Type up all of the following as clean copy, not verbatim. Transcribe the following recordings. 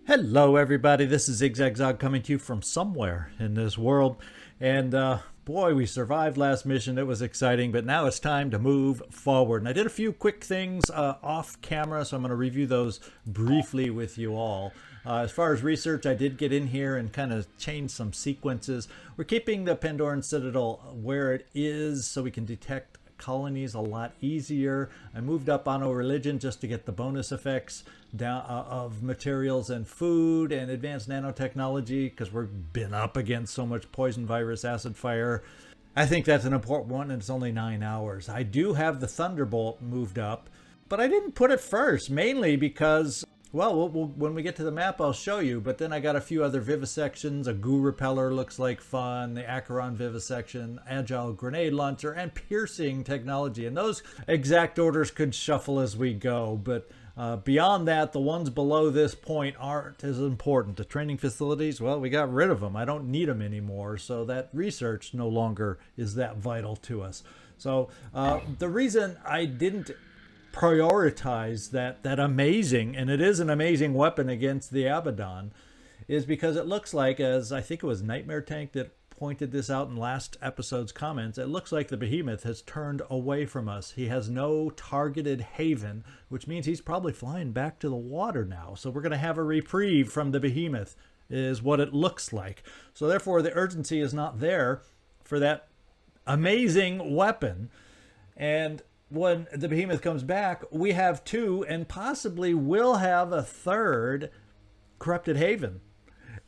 Hello, everybody. This is Zigzag coming to you from somewhere in this world. And boy, we survived last mission. It was exciting, but now it's time to move forward. And I did a few quick things off camera, so I'm going to review those briefly with you all. As far as research, I did get in here and kind of change some sequences. We're keeping the Pandoran Citadel where it is so we can detect colonies a lot easier. I moved up on a religion just to get the bonus effects down of materials and food and advanced nanotechnology because we've been up against so much poison virus, acid fire. I think that's an important one, and it's only 9 hours. I do have the Thunderbolt moved up, but I didn't put it first, mainly because well, when we get to the map, I'll show you. But then I got a few other vivisections. A goo repeller looks like fun. The Acheron vivisection, agile grenade launcher, and piercing technology. And those exact orders could shuffle as we go. But beyond that, the ones below this point aren't as important. The training facilities, well, we got rid of them. I don't need them anymore. So that research no longer is that vital to us. So the reason I didn't prioritize that amazing, and it is an amazing weapon against the Abaddon, is because it looks like, as I think it was Nightmare Tank that pointed this out in last episode's comments, it looks like the Behemoth has turned away from us. He has no targeted haven, which means he's probably flying back to the water now. So we're going to have a reprieve from the Behemoth, is what it looks like. So therefore the urgency is not there for that amazing weapon. And when the Behemoth comes back, we have two and possibly will have a third Corrupted Haven.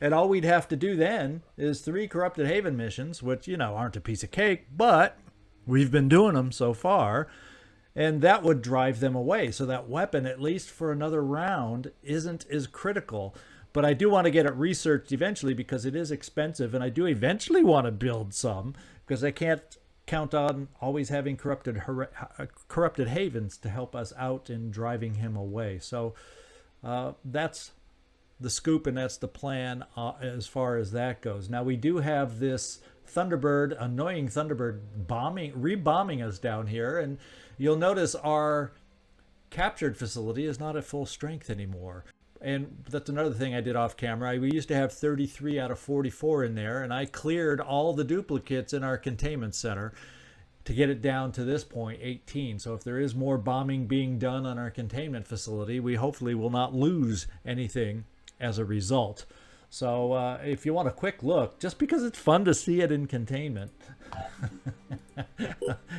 And all we'd have to do then is 3 Corrupted Haven missions, which, aren't a piece of cake, but we've been doing them so far. And that would drive them away. So that weapon, at least for another round, isn't as critical. But I do want to get it researched eventually because it is expensive. And I do eventually want to build some because I can't count on always having corrupted havens to help us out in driving him away. So that's the scoop, and that's the plan as far as that goes. Now we do have this annoying Thunderbird rebombing us down here, and you'll notice our captured facility is not at full strength anymore. And that's another thing I did off camera. We used to have 33 out of 44 in there, and I cleared all the duplicates in our containment center to get it down to this point, 18. So if there is more bombing being done on our containment facility, we hopefully will not lose anything as a result. So if you want a quick look, just because it's fun to see it in containment,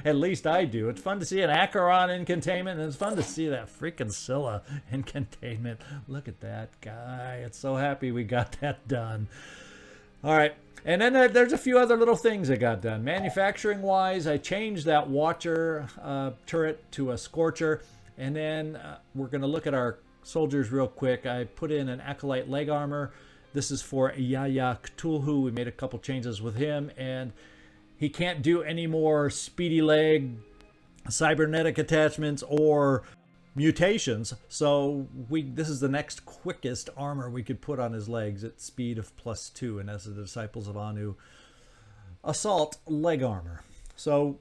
at least I do. It's fun to see an Acheron in containment, and it's fun to see that freaking Scylla in containment. Look at that guy. It's so happy we got that done. All right. And then there's a few other little things that got done. Manufacturing-wise, I changed that Watcher turret to a Scorcher. And then we're going to look at our soldiers real quick. I put in an Acolyte leg armor. This is for Yaya Cthulhu. We made a couple changes with him, and he can't do any more speedy leg, cybernetic attachments, or mutations. So this is the next quickest armor we could put on his legs at speed of +2, and that's the Disciples of Anu assault leg armor. So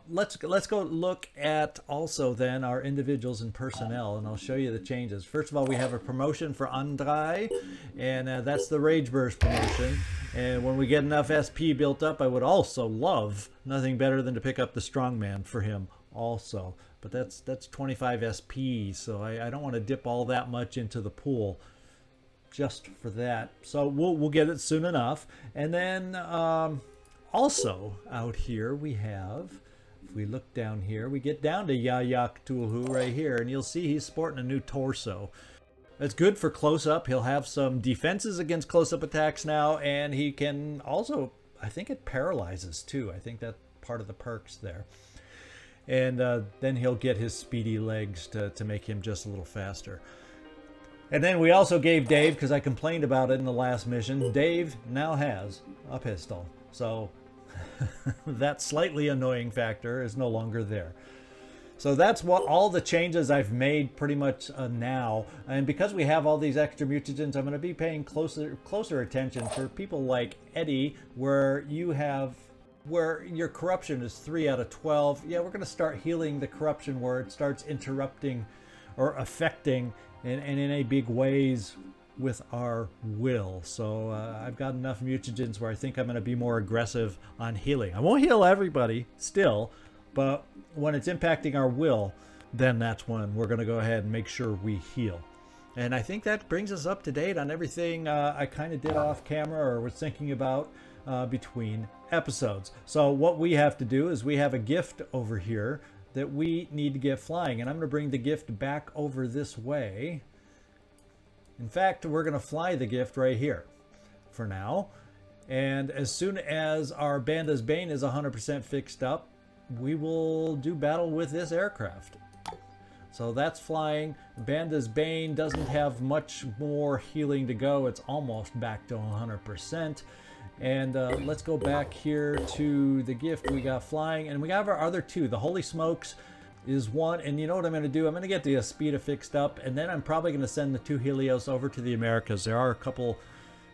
let's go look at also then our individuals and personnel, and I'll show you the changes. First of all, we have a promotion for Andrei, and that's the Rage Burst promotion. And when we get enough SP built up, I would also love nothing better than to pick up the Strongman for him also. But that's 25 SP, so I don't want to dip all that much into the pool just for that. So we'll get it soon enough. And then also out here we have, if we look down here, we get down to Yaya Cthulhu right here, and you'll see he's sporting a new torso. It's good for close-up. He'll have some defenses against close-up attacks now, and he can also, I think it paralyzes too. I think that's part of the perks there. And then he'll get his speedy legs to make him just a little faster. And then we also gave Dave, because I complained about it in the last mission, Dave now has a pistol. So that slightly annoying factor is no longer there. So that's what all the changes I've made pretty much now. And because we have all these extra mutagens, I'm going to be paying closer attention for people like Eddie, where your corruption is 3 out of 12. Yeah, we're going to start healing the corruption where it starts interrupting or affecting in any big ways with our will. So I've got enough mutagens where I think I'm going to be more aggressive on healing. I won't heal everybody still, but when it's impacting our will, then that's when we're going to go ahead and make sure we heal. And I think that brings us up to date on everything I kind of did off camera or was thinking about between episodes. So what we have to do is we have a gift over here that we need to get flying. And I'm going to bring the gift back over this way. In fact, we're going to fly the gift right here for now. And as soon as our Banda's Bane is 100% fixed up, we will do battle with this aircraft. So that's flying. Banda's Bane doesn't have much more healing to go. It's almost back to 100%. And let's go back here to the gift we got flying. And we got our other two. The Holy Smokes is one. And you know what I'm going to do? I'm going to get the Aspida fixed up. And then I'm probably going to send the two Helios over to the Americas. There are a couple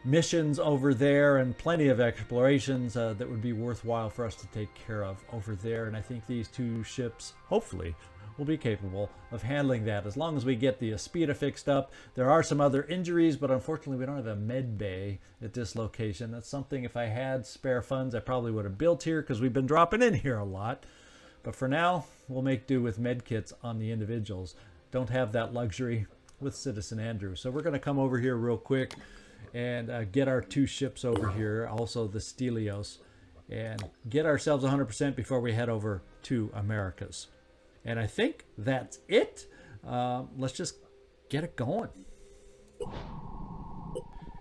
missions over there and plenty of explorations that would be worthwhile for us to take care of over there. And I think these two ships, hopefully, will be capable of handling that as long as we get the Aspida fixed up. There are some other injuries, but unfortunately we don't have a med bay at this location. That's something, if I had spare funds, I probably would have built here because we've been dropping in here a lot. But for now, we'll make do with med kits on the individuals. Don't have that luxury with Citizen Andrew. So we're going to come over here real quick and get our two ships over here, also the Stelios, and get ourselves 100% before we head over to Americas. And I think that's it. Let's just get it going.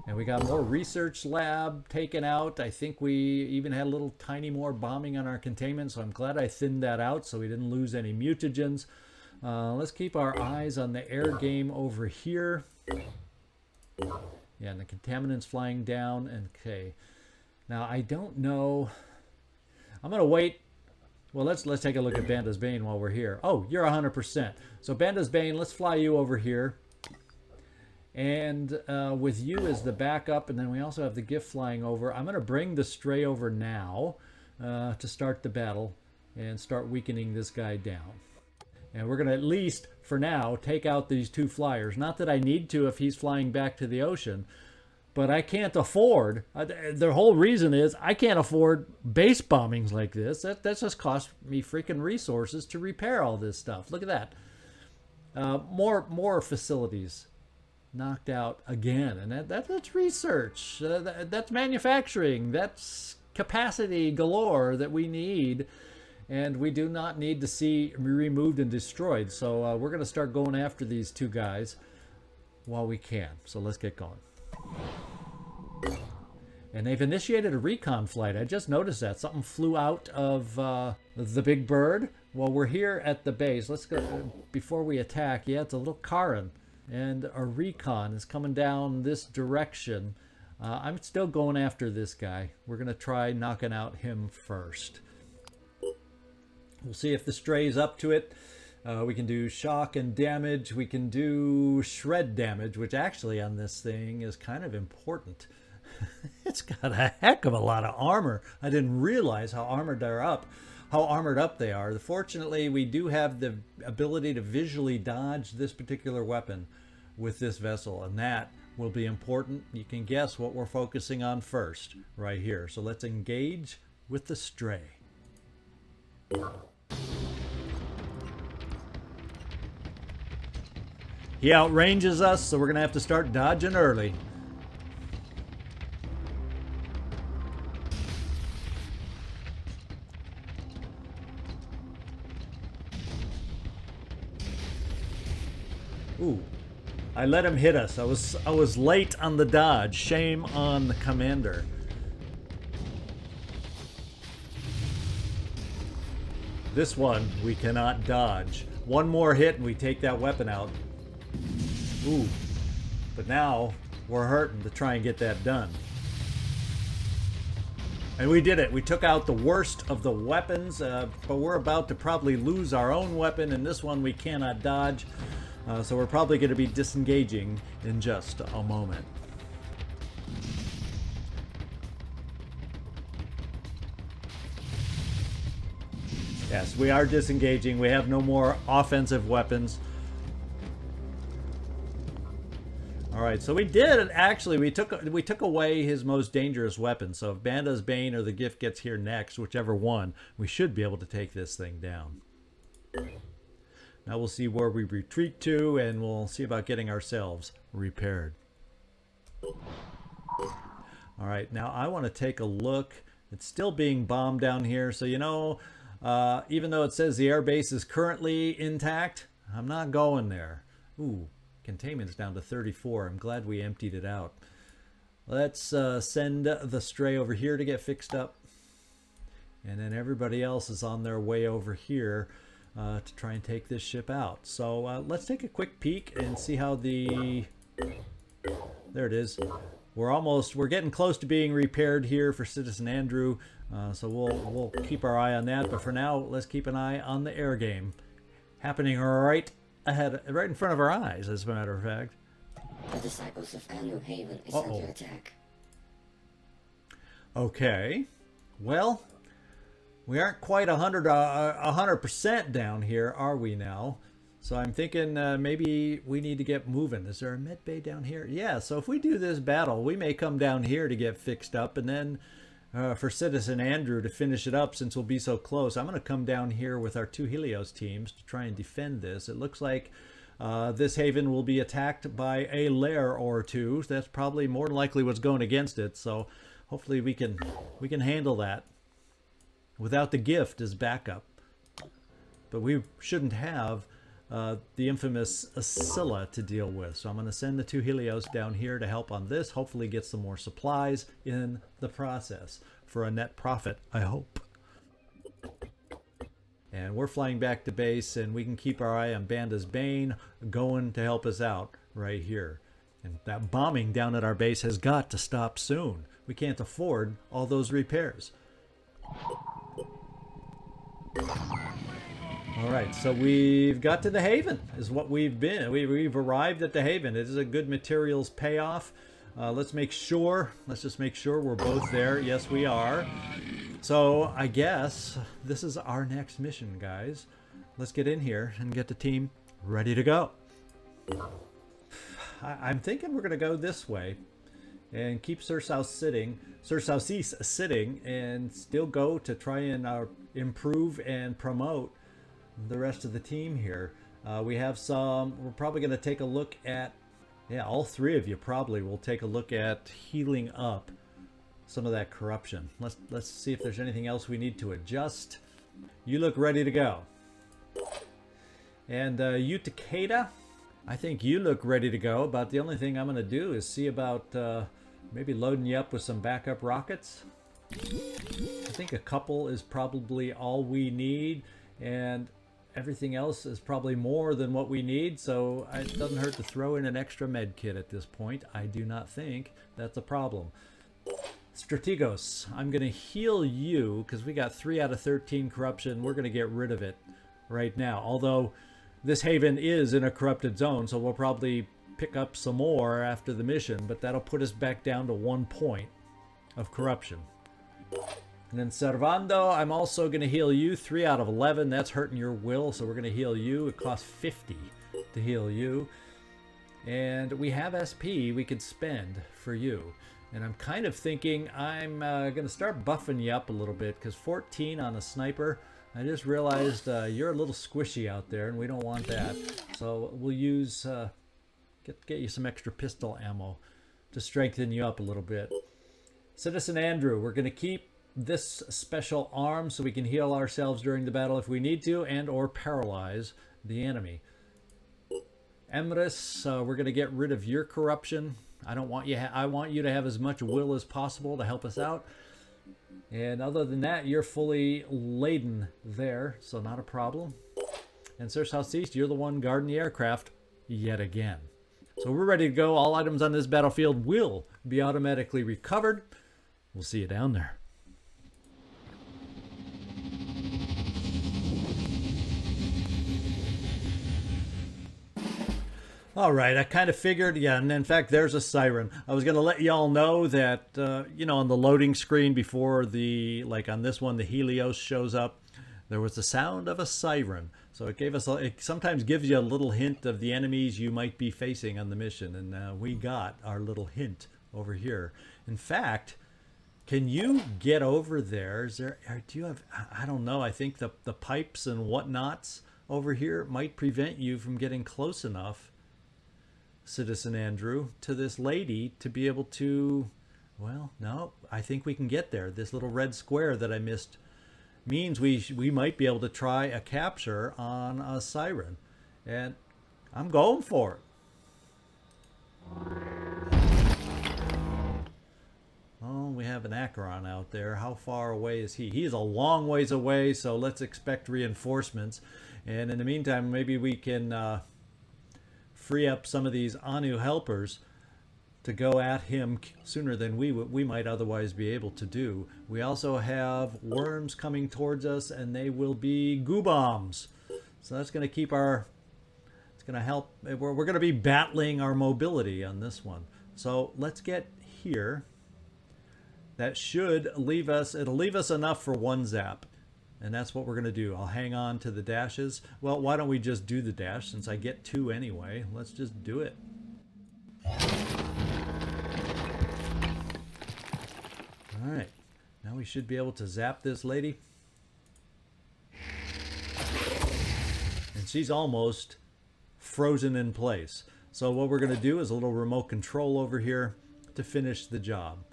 And we got more research lab taken out. I think we even had a little tiny more bombing on our containment, so I'm glad I thinned that out so we didn't lose any mutagens. Let's keep our eyes on the air game over here. Yeah, and the contaminants flying down. And okay, now I don't know. I'm gonna wait. Well, let's take a look at Banda's Bane while we're here. Oh, you're 100%. So Banda's Bane, let's fly you over here. And with you as the backup, and then we also have the gift flying over. I'm going to bring the Stray over now to start the battle and start weakening this guy down. And we're going to at least, for now, take out these two flyers. Not that I need to if he's flying back to the ocean. But I can't afford, the whole reason is I can't afford base bombings like this. That just cost me freaking resources to repair all this stuff. Look at that. More facilities knocked out again. And that's research. That's manufacturing. That's capacity galore that we need. And we do not need to see removed and destroyed. So we're going to start going after these two guys while we can. So let's get going. And they've initiated a recon flight. I just noticed that. Something flew out of the big bird. Well, we're here at the base. Let's go, before we attack, yeah, it's a little Karin. And a recon is coming down this direction. I'm still going after this guy. We're going to try knocking out him first. We'll see if the Stray is up to it. We can do shock and damage. We can do shred damage, which actually on this thing is kind of important. It's got a heck of a lot of armor. I didn't realize how armored up they are. Fortunately, we do have the ability to visually dodge this particular weapon with this vessel, and that will be important. You can guess what we're focusing on first right here. So let's engage with the Stray. He outranges us, so we're going to have to start dodging early. Ooh, I let him hit us. I was late on the dodge. Shame on the commander. This one we cannot dodge. One more hit and we take that weapon out. Ooh, but now we're hurting to try and get that done. And we did it. We took out the worst of the weapons, but we're about to probably lose our own weapon, and this one we cannot dodge. So we're probably going to be disengaging in just a moment. Yes, we are disengaging. We have no more offensive weapons. All right, so we did actually. We took away his most dangerous weapon. So if Banda's Bane or the Gift gets here next, whichever one, we should be able to take this thing down. Now we'll see where we retreat to, and we'll see about getting ourselves repaired. All right, now I want to take a look. It's still being bombed down here, so you know, even though it says the airbase is currently intact, I'm not going there. Ooh, containment's down to 34. I'm glad we emptied it out. Let's send the Stray over here to get fixed up. And then everybody else is on their way over here to try and take this ship out. So let's take a quick peek and see how the... There it is. We're getting close to being repaired here for Citizen Andrew. So we'll keep our eye on that. But for now, let's keep an eye on the air game happening right ahead, right in front of our eyes, as a matter of fact. The Disciples of Anu Haven is under attack. Okay. Well, we aren't quite 100% down here, are we now? So I'm thinking maybe we need to get moving. Is there a med bay down here? Yeah, so if we do this battle, we may come down here to get fixed up, and then for Citizen Andrew to finish it up, since we'll be so close, I'm going to come down here with our 2 Helios teams to try and defend this. It looks like this haven will be attacked by a lair or two. That's probably more than likely what's going against it, so hopefully we can handle that without the Gift as backup. But we shouldn't have the infamous Scylla to deal with. So I'm going to send the 2 Helios down here to help on this. Hopefully get some more supplies in the process for a net profit, I hope. And we're flying back to base, and we can keep our eye on Banda's Bane going to help us out right here. And that bombing down at our base has got to stop soon. We can't afford all those repairs. All right, so we've got to the Haven, is what we've been. We've arrived at the Haven. It is a good materials payoff. Let's just make sure we're both there. Yes, we are. So I guess this is our next mission, guys. Let's get in here and get the team ready to go. I'm thinking we're going to go this way and keep Sir Southeast sitting, and still go to try and improve and promote the rest of the team here. We're probably going to take a look at, all 3 of you probably will take a look at healing up some of that corruption. Let's see if there's anything else we need to adjust. You look ready to go. And you, Takeda, I think you look ready to go. About the only thing I'm going to do is see about maybe loading you up with some backup rockets. I think a couple is probably all we need, and everything else is probably more than what we need, so it doesn't hurt to throw in an extra med kit at this point. I do not think that's a problem. Strategos, I'm going to heal you because we got 3 out of 13 corruption. We're going to get rid of it right now, although this haven is in a corrupted zone, so we'll probably pick up some more after the mission, but that'll put us back down to 1 point of corruption. And then Servando, I'm also going to heal you. 3 out of 11. That's hurting your will, so we're going to heal you. It costs 50 to heal you. And we have SP we could spend for you. And I'm kind of thinking I'm going to start buffing you up a little bit, because 14 on a sniper, I just realized you're a little squishy out there, and we don't want that. So we'll use, get you some extra pistol ammo to strengthen you up a little bit. Citizen Andrew, we're going to keep this special arm so we can heal ourselves during the battle if we need to, and or paralyze the enemy. Emrys, we're going to get rid of your corruption. I want you to have as much will as possible to help us out. And other than that, you're fully laden there, so not a problem. And Sir Southeast, you're the one guarding the aircraft yet again. So we're ready to go. All items on this battlefield will be automatically recovered. We'll see you down there. All right, I kind of figured, and in fact, there's a siren. I was going to let y'all know that, on the loading screen before like on this one, the Helios shows up. there was the sound of a siren. So it gave us, it sometimes gives you a little hint of the enemies you might be facing on the mission. And we got our little hint over here. In fact, can you get over there? Is there, do you have, I don't know, I think the pipes and whatnots over here might prevent you from getting close enough, Citizen Andrew, to this lady to be able to, well, no, I think we can get there. This little red square that I missed means we might be able to try a capture on a siren. And I'm going for it. Oh, we have an Acheron out there. How far away is he? He's a long ways away, so let's expect reinforcements. And in the meantime, maybe we can free up some of these Anu helpers to go at him sooner than we might otherwise be able to do. We also have worms coming towards us, and they will be goo bombs. So that's going to keep our... It's going to help. We're going to be battling our mobility on this one. So let's get here. That should leave us, it'll leave us enough for one zap. And that's what we're going to do. I'll hang on to the dashes. Well, why don't we just do the dash since I get 2 anyway? Let's just do it. All right. Now we should be able to zap this lady. And she's almost frozen in place. So what we're going to do is a little remote control over here to finish the job.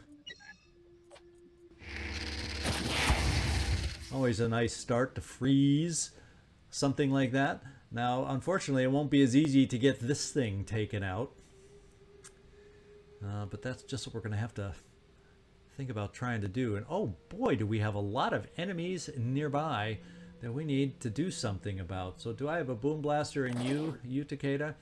Always a nice start to freeze something like that. Now, unfortunately, it won't be as easy to get this thing taken out. But that's just what we're going to have to think about trying to do. And oh boy, do we have a lot of enemies nearby that we need to do something about. So do I have a boom blaster in you, Takeda?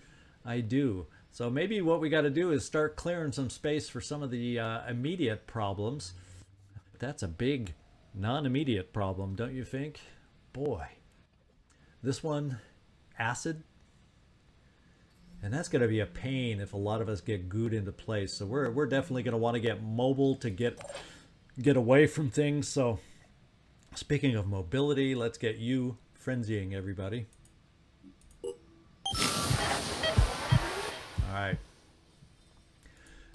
I do. So maybe what we got to do is start clearing some space for some of the immediate problems. That's a big non-immediate problem, don't you think? Boy. This one, acid. And that's going to be a pain if a lot of us get gooed into place. So we're definitely going to want to get mobile to get away from things. So speaking of mobility, let's get you frenzying everybody. All right.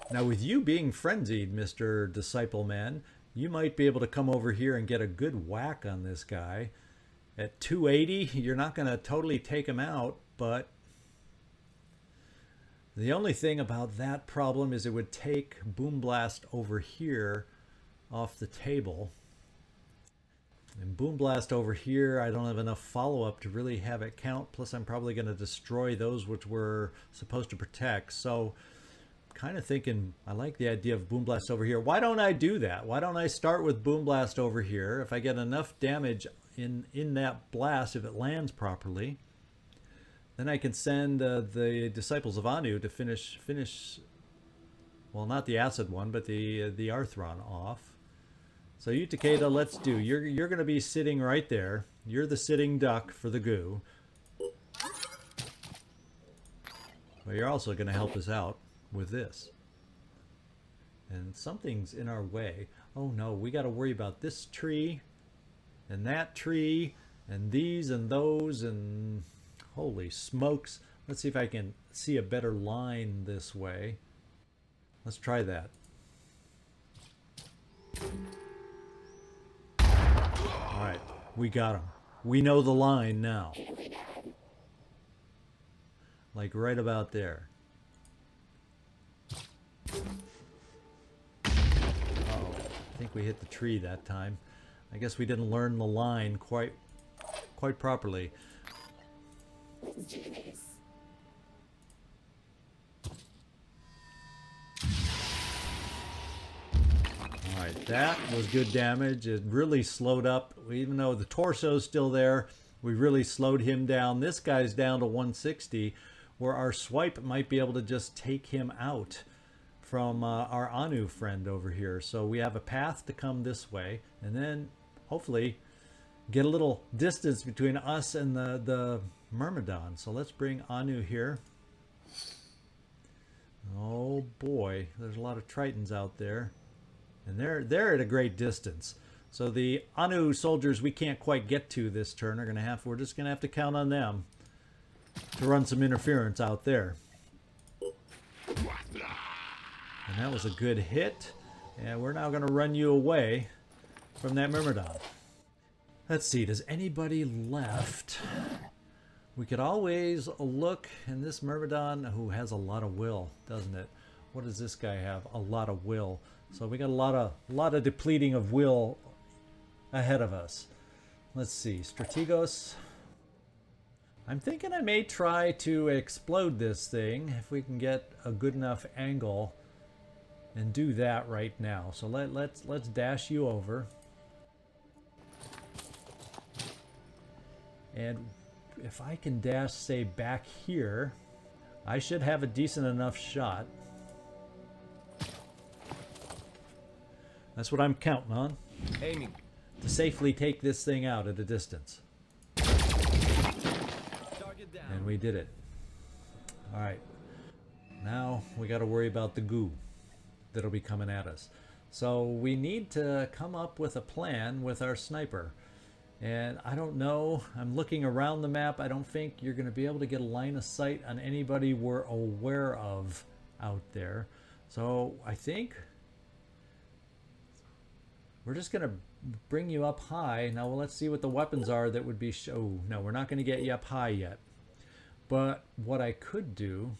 Now with you being frenzied, Mr. Disciple Man, you might be able to come over here and get a good whack on this guy. At 280, you're not going to totally take him out, but the only thing about that problem is it would take Boom Blast over here off the table. And Boom Blast over here, I don't have enough follow-up to really have it count. Plus, I'm probably going to destroy those which we're supposed to protect. So kind of thinking, I like the idea of Boom Blast over here. Why don't I do that? Why don't I start with Boom Blast over here? If I get enough damage in that blast, if it lands properly, then I can send the Disciples of Anu to finish, well, not the acid one, but the Arthron off. So you, Takeda, let's do. You're going to be sitting right there. You're the sitting duck for the goo. But you're also going to help us out with this. And something's in our way. Oh no, we got to worry about this tree and that tree and these and those, and holy smokes. Let's see if I can see a better line this way. Let's try that. All right, we got him. We know the line now. Like right about there. Uh-oh, I think we hit the tree that time. I guess we didn't learn the line quite properly. Alright, that was good damage. It really slowed up. Even though the torso's still there, we really slowed him down. This guy's down to 160, where our swipe might be able to just take him out from our Anu friend over here. So we have a path to come this way, and then hopefully get a little distance between us and the Myrmidon. So let's bring Anu here. Oh boy, there's a lot of Tritons out there. And they're at a great distance. So the Anu soldiers we can't quite get to this turn we're just gonna have to count on them to run some interference out there. And that was a good hit. And we're now gonna run you away from that Myrmidon. Let's see, does anybody left? We could always look, and this Myrmidon, who has a lot of will, doesn't it? What does this guy have? A lot of will. So we got a lot of depleting of will ahead of us. Let's see, Strategos. I'm thinking I may try to explode this thing if we can get a good enough angle and do that right now. So let's dash you over. And if I can dash, say, back here, I should have a decent enough shot. That's what I'm counting on. Aiming. To safely take this thing out at a distance. Target down. And we did it. Alright. Now we got to worry about the goo that'll be coming at us. So we need to come up with a plan with our sniper. And I don't know, I'm looking around the map. I don't think you're going to be able to get a line of sight on anybody we're aware of out there. So I think we're just going to bring you up high. Now, well, let's see what the weapons are that would be... Oh, no, we're not going to get you up high yet. But what I could do,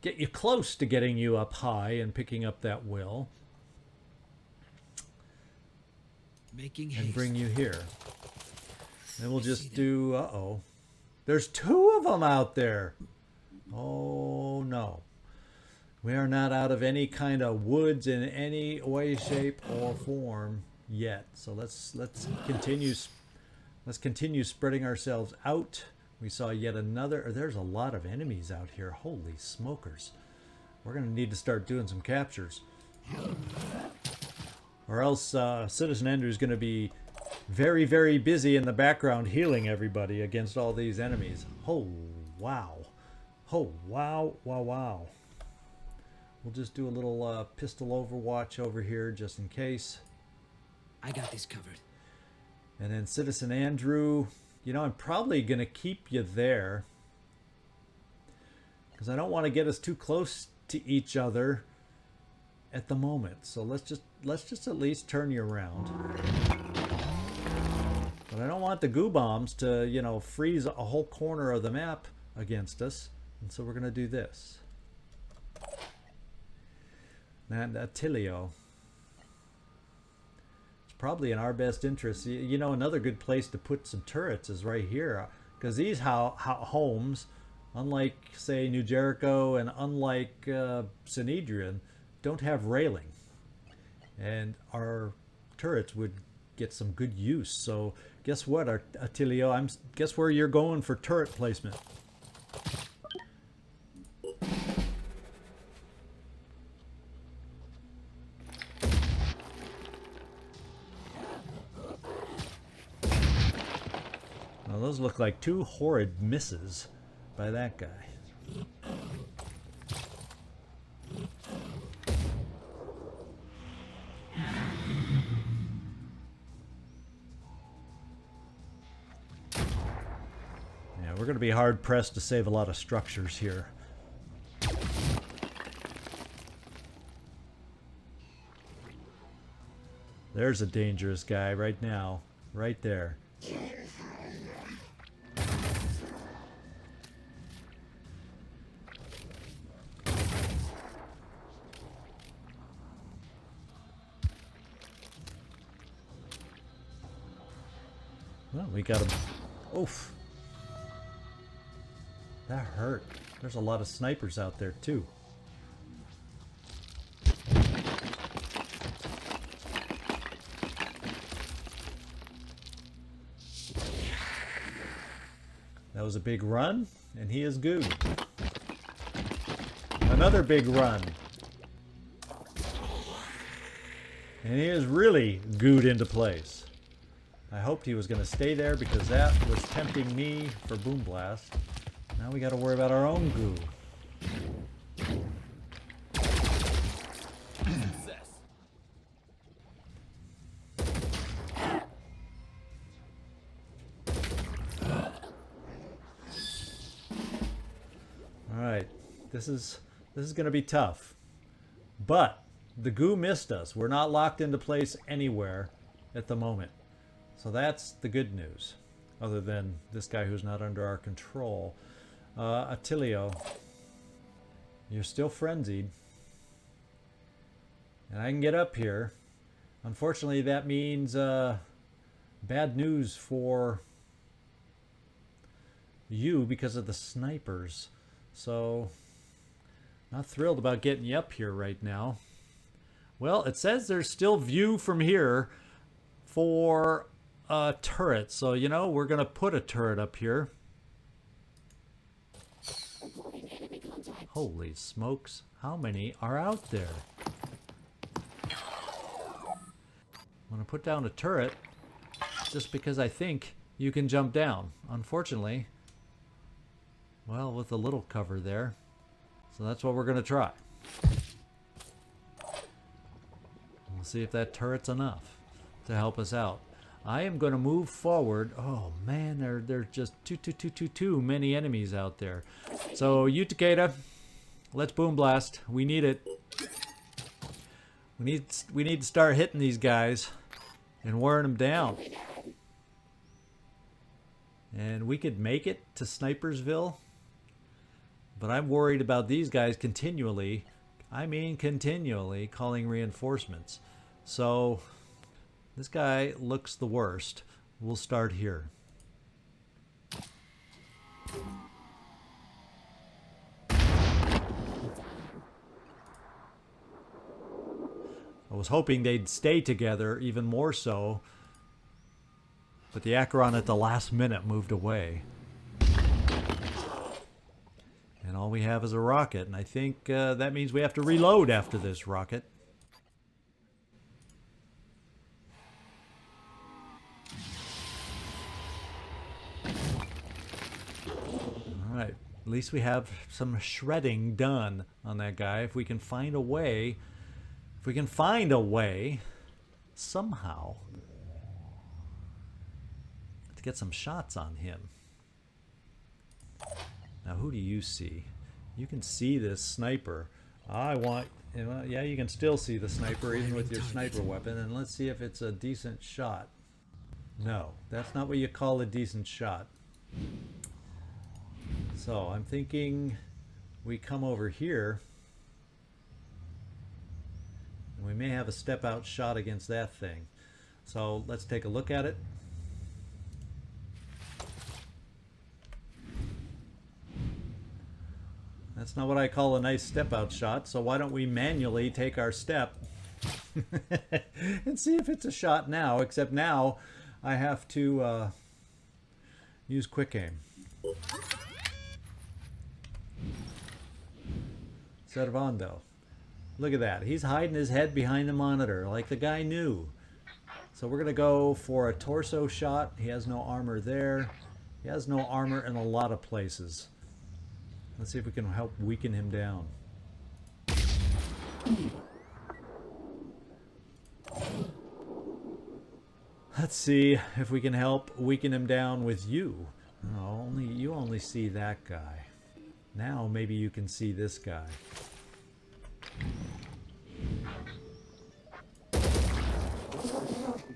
get you close to getting you up high and picking up that will. Making haste. And bring you here. Then we'll just do... Uh-oh. There's two of them out there. Oh, no. We are not out of any kind of woods in any way, shape, or form yet. So let's continue spreading ourselves out. We saw yet another... There's a lot of enemies out here. Holy smokers. We're going to need to start doing some captures. Or else Citizen Andrew's going to be very, very busy in the background healing everybody against all these enemies. Oh, wow. Oh, wow, wow, wow. We'll just do a little pistol overwatch over here just in case. I got this covered. And then Citizen Andrew, you know, I'm probably going to keep you there because I don't want to get us too close to each other at the moment. So let's just at least turn you around. But I don't want the goo bombs to, you know, freeze a whole corner of the map against us. And so we're going to do this. And Helios. It's probably in our best interest. You know, another good place to put some turrets is right here. Because these homes, unlike, say, New Jericho and unlike Sanhedrin, don't have railing. And our turrets would get some good use. So guess what, Attilio? Guess where you're going for turret placement? Well, those look like two horrid misses by that guy. We're going to be hard pressed to save a lot of structures here. There's a dangerous guy right now. Right there. Well, we got him. Oof. That hurt. There's a lot of snipers out there too. That was a big run, and he is gooed. Another big run. And he is really gooed into place. I hoped he was going to stay there because that was tempting me for Boom Blast. Now we got to worry about our own goo. Success. This is going to be tough. But the goo missed us. We're not locked into place anywhere at the moment. So that's the good news. Other than this guy who's not under our control. Attilio, you're still frenzied. And I can get up here. Unfortunately, that means bad news for you because of the snipers. So, not thrilled about getting you up here right now. Well, it says there's still view from here for a turret. So, you know, we're going to put a turret up here. Holy smokes. How many are out there? I'm going to put down a turret just because I think you can jump down. Unfortunately, well, with a little cover there. So that's what we're going to try. We'll see if that turret's enough to help us out. I am going to move forward. Oh man, there's just too many enemies out there. So you, Takeda, let's boom blast. We need it. We need to start hitting these guys and wearing them down. And we could make it to Snipersville, but I'm worried about these guys continually, calling reinforcements. So this guy looks the worst. We'll start here. I was hoping they'd stay together even more so, but the Acheron at the last minute moved away. And all we have is a rocket, and I think that means we have to reload after this rocket. Alright, at least we have some shredding done on that guy. If we can find a way, somehow, to get some shots on him. Now, who do you see? You can see this sniper. Yeah, you can still see the sniper even with your sniper weapon. And let's see if it's a decent shot. No, that's not what you call a decent shot. So, I'm thinking we come over here. And we may have a step-out shot against that thing. So, let's take a look at it. That's not what I call a nice step-out shot, so why don't we manually take our step and see if it's a shot now, except now I have to use quick aim. Servando. Look at that. He's hiding his head behind the monitor like the guy knew. So we're going to go for a torso shot. He has no armor there. He has no armor in a lot of places. Let's see if we can help weaken him down. Let's see if we can help weaken him down with you. Oh, you only see that guy. Now maybe you can see this guy.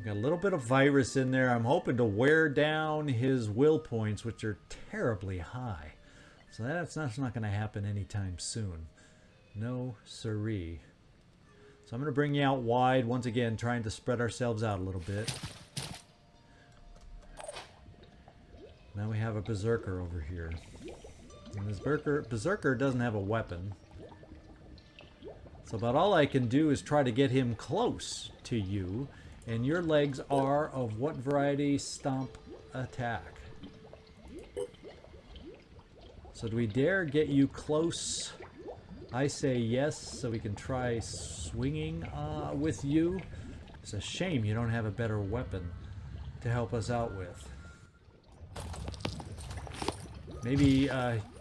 Got a little bit of virus in there. I'm hoping to wear down his will points, which are terribly high. So that's not going to happen anytime soon. No siree. So I'm going to bring you out wide once again, trying to spread ourselves out a little bit. Now we have a berserker over here. And this berserker doesn't have a weapon. So about all I can do is try to get him close to you. And your legs are of what variety? Stomp attack. So do we dare get you close? I say yes, so we can try swinging with you. It's a shame you don't have a better weapon to help us out with. Maybe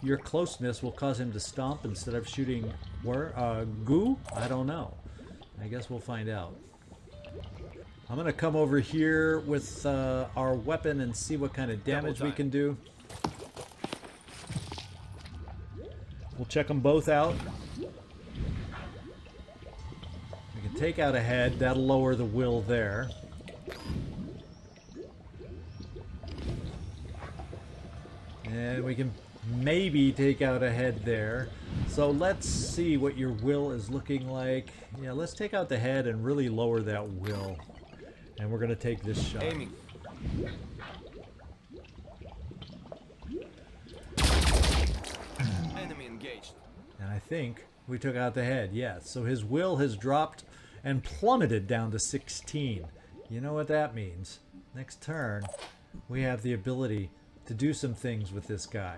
your closeness will cause him to stomp instead of shooting goo? I don't know. I guess we'll find out. I'm going to come over here with our weapon and see what kind of damage we can do. We'll check them both out. We can take out a head. That'll lower the will there. And we can maybe take out a head there. So let's see what your will is looking like. Yeah, let's take out the head and really lower that will. And we're going to take this shot. Aiming. Enemy engaged. And I think we took out the head, yes. So his will has dropped and plummeted down to 16. You know what that means. Next turn, we have the ability to do some things with this guy.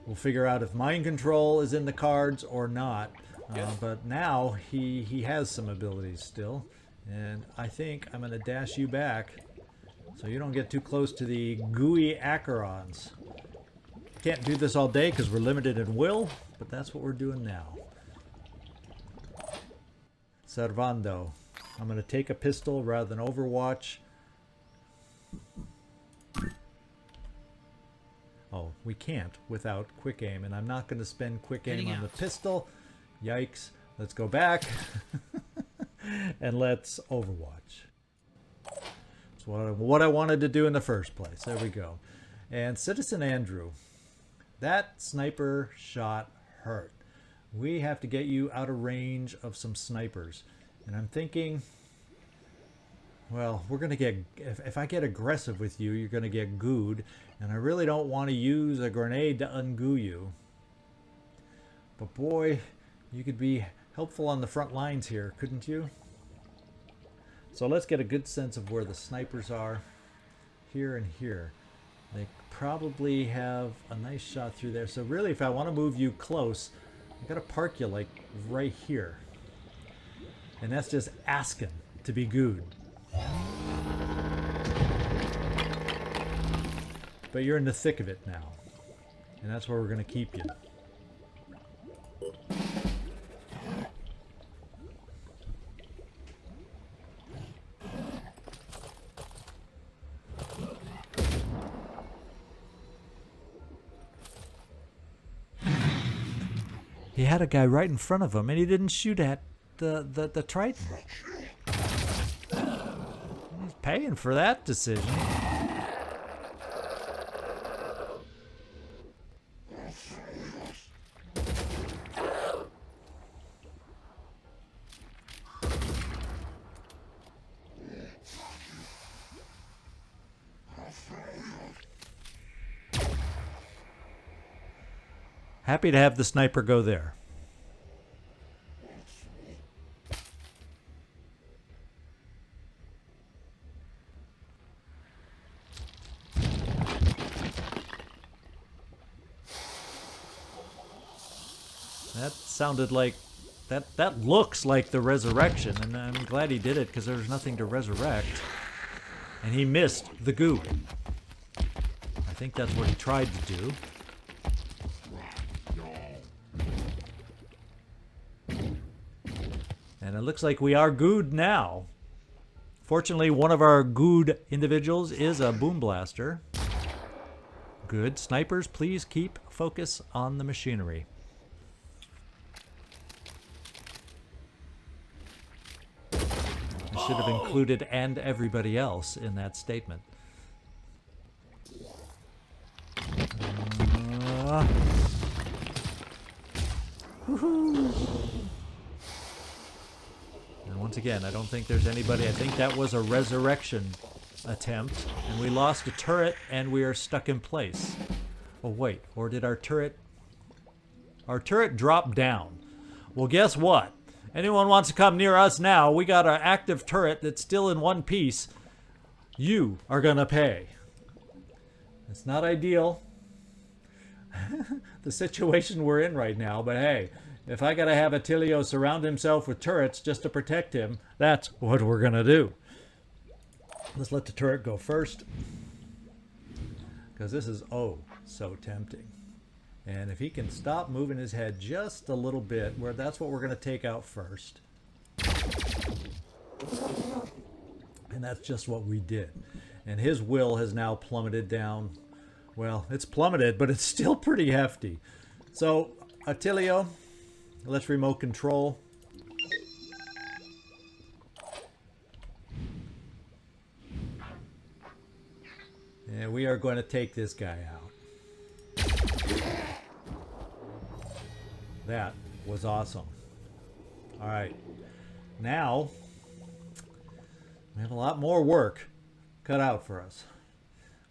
We'll figure out if mind control is in the cards or not. But now he has some abilities still. And I think I'm going to dash you back so you don't get too close to the gooey Acherons. Can't do this all day because we're limited in will, but that's what we're doing now. Servando. I'm going to take a pistol rather than Overwatch. Oh, we can't without quick aim, and I'm not going to spend quick aim on the pistol. Yikes. Let's go back. And let's Overwatch. That's what I wanted to do in the first place. There we go. And Citizen Andrew. That sniper shot hurt. We have to get you out of range of some snipers. And I'm thinking, well, we're going to get, if I get aggressive with you, you're going to get gooed. And I really don't want to use a grenade to ungoo you. But boy, you could be helpful on the front lines here, couldn't you? So let's get a good sense of where the snipers are. Here and here. They probably have a nice shot through there. So really, if I want to move you close, I got to park you like right here. And that's just asking to be gooed. But you're in the thick of it now. And that's where we're going to keep you. He had a guy right in front of him, and he didn't shoot at the Triton. He's paying for that decision. Happy to have the sniper go there. That sounded like, that looks like the resurrection, and I'm glad he did it because there's nothing to resurrect. And he missed the goo. I think that's what he tried to do. And it looks like we are gooed now. Fortunately, one of our gooed individuals is a boom blaster. Good. Snipers, please keep focus on the machinery. I should have included "and everybody else" in that statement. Woohoo! And once again, I don't think there's anybody. I think that was a resurrection attempt, and we lost a turret, and we are stuck in place. Oh wait, or did our turret drop down? Well, guess what? Anyone wants to come near us now, we got our active turret that's still in one piece. You are gonna pay. It's not ideal, the situation we're in right now, but hey, if I gotta have Helios surround himself with turrets just to protect him, that's what we're gonna do. Let's let the turret go first, because this is oh so tempting. And if he can stop moving his head just a little bit, where that's what we're gonna take out first. And that's just what we did. And his will has now plummeted down. Well, it's plummeted, but it's still pretty hefty. So, Attilio, let's remote control. And we are going to take this guy out. That was awesome. All right. Now, we have a lot more work cut out for us.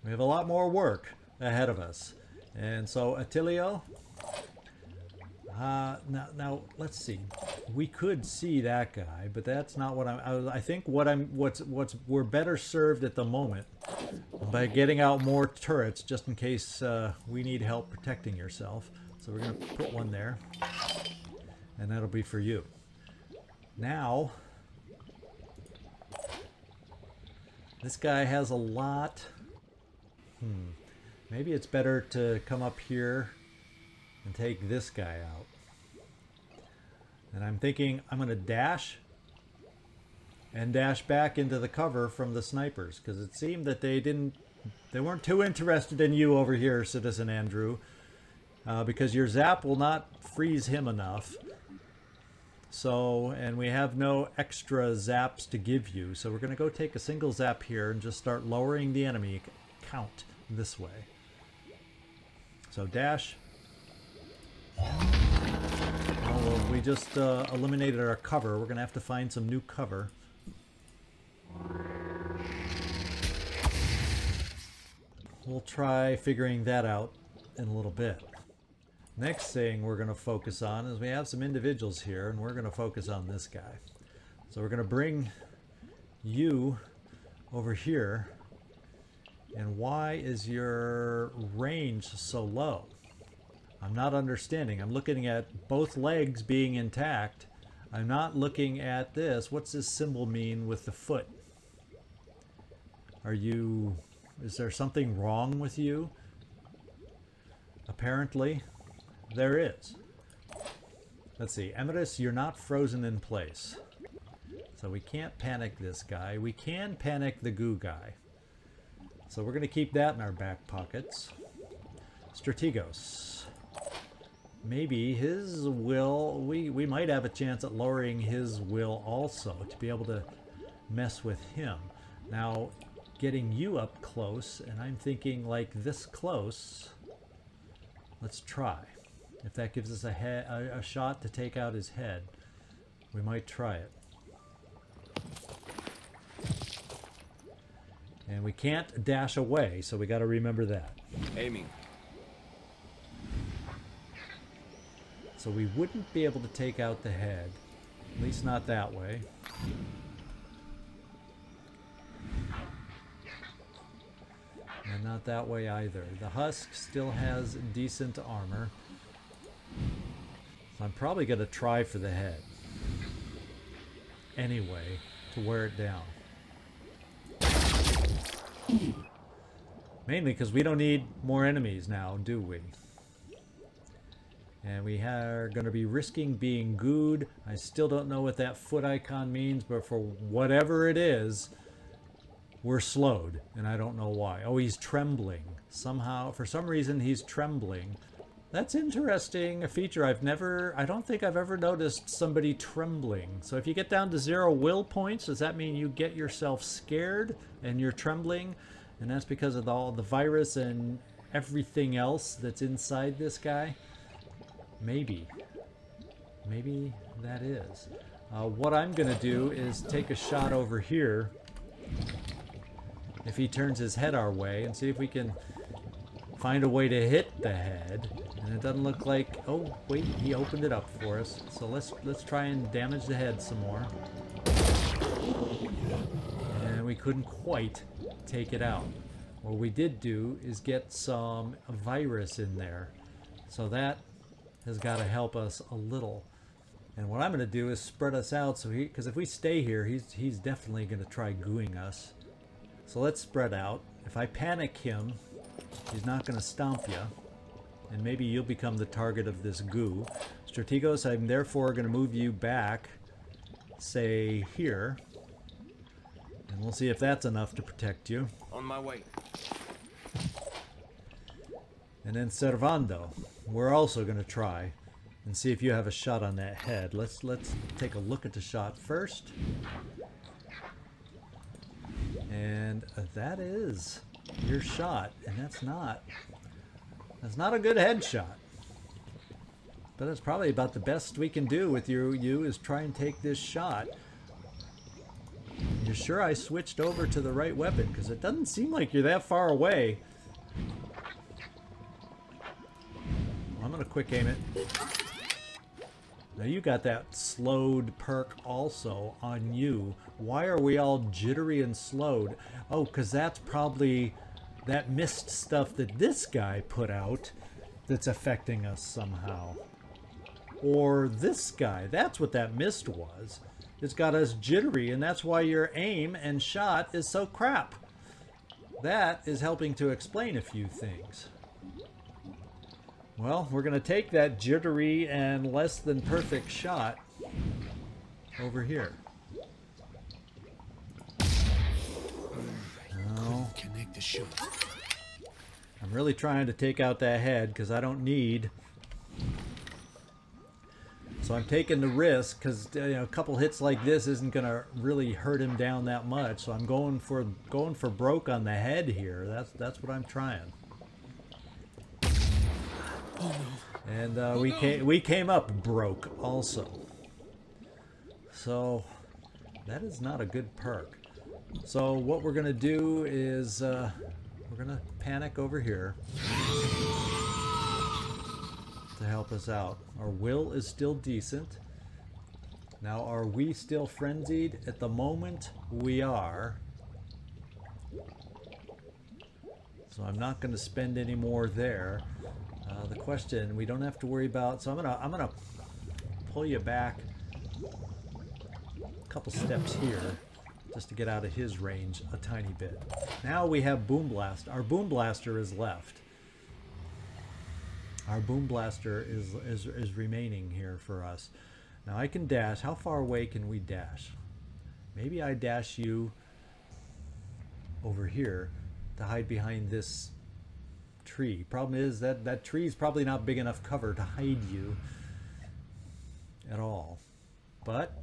We have a lot more work ahead of us. And so, Attilio, now let's see. We could see that guy, but that's not what I think we're better served at the moment by getting out more turrets just in case we need help protecting yourself. So we're going to put one there, and that'll be for you. Now, this guy has a lot. Maybe it's better to come up here and take this guy out. And I'm thinking I'm going to dash and dash back into the cover from the snipers, because it seemed that they weren't too interested in you over here, Citizen Andrew, because your zap will not freeze him enough. So, and we have no extra zaps to give you, so we're going to go take a single zap here and just start lowering the enemy count this way. So dash. Oh, well, we just eliminated our cover. We're going to have to find some new cover. We'll try figuring that out in a little bit. Next thing we're going to focus on is we have some individuals here, and we're going to focus on this guy. So we're going to bring you over here. And why is your range so low? I'm not understanding. I'm looking at both legs being intact. I'm not looking at this. What's this symbol mean with the foot? Is there something wrong with you? Apparently, there is. Let's see. Emeritus, you're not frozen in place. So we can't panic this guy. We can panic the goo guy. So we're going to keep that in our back pockets. Strategos. Maybe his will, we might have a chance at lowering his will also to be able to mess with him. Now, getting you up close, and I'm thinking like this close, let's try. If that gives us a shot to take out his head, we might try it. And we can't dash away, so we got to remember that. Aiming. So we wouldn't be able to take out the head, at least not that way. And not that way either. The husk still has decent armor. So I'm probably going to try for the head. Anyway, to wear it down. Mainly because we don't need more enemies now, do we? And we are going to be risking being gooed. I still don't know what that foot icon means, but for whatever it is, we're slowed, and I don't know why. Oh, he's trembling. Somehow, for some reason, he's trembling. That's interesting. A feature I don't think I've ever noticed somebody trembling. So if you get down to 0 will points, does that mean you get yourself scared and you're trembling? And that's because of all the virus and everything else that's inside this guy? Maybe. Maybe that is. What I'm going to do is take a shot over here if he turns his head our way and see if we can find a way to hit the head. And it doesn't look like... Oh, wait, he opened it up for us. So let's try and damage the head some more. And we couldn't quite take it out. What we did do is get some virus in there. So that has got to help us a little. And what I'm going to do is spread us out, so because if we stay here, he's definitely going to try gooing us. So let's spread out. If I panic him, he's not going to stomp you, and maybe you'll become the target of this goo. Strategos, I'm therefore going to move you back, say here, and we'll see if that's enough to protect you. On my way. And then Servando, we're also going to try and see if you have a shot on that head. Let's take a look at the shot first. And that is your shot, and that's not a good headshot. But it's probably about the best we can do with you is try and take this shot. You're sure I switched over to the right weapon? Because it doesn't seem like you're that far away. I'm going to quick aim it. Now you got that slowed perk also on you. Why are we all jittery and slowed? Oh, because that's probably that mist stuff that this guy put out that's affecting us somehow. Or this guy. That's what that mist was. It's got us jittery, and that's why your aim and shot is so crap. That is helping to explain a few things. Well, we're going to take that jittery and less than perfect shot over here. No. Connect the shot. I'm really trying to take out that head because I don't need. So I'm taking the risk because a couple hits like this isn't going to really hurt him down that much. So I'm going for broke on the head here. That's what I'm trying. Oh no. And we came up broke also. So that is not a good perk. So what we're going to do is we're going to panic over here to help us out. Our will is still decent. Now, are we still frenzied? At the moment, we are. So I'm not going to spend any more there. The question we don't have to worry about. So I'm gonna pull you back a couple steps here just to get out of his range a tiny bit. Now we have Boom Blast. Our Boom Blaster is left. Our Boom Blaster is remaining here for us. Now I can dash. How far away can we dash? Maybe I dash you over here to hide behind this tree. Problem is that tree is probably not big enough cover to hide you at all. But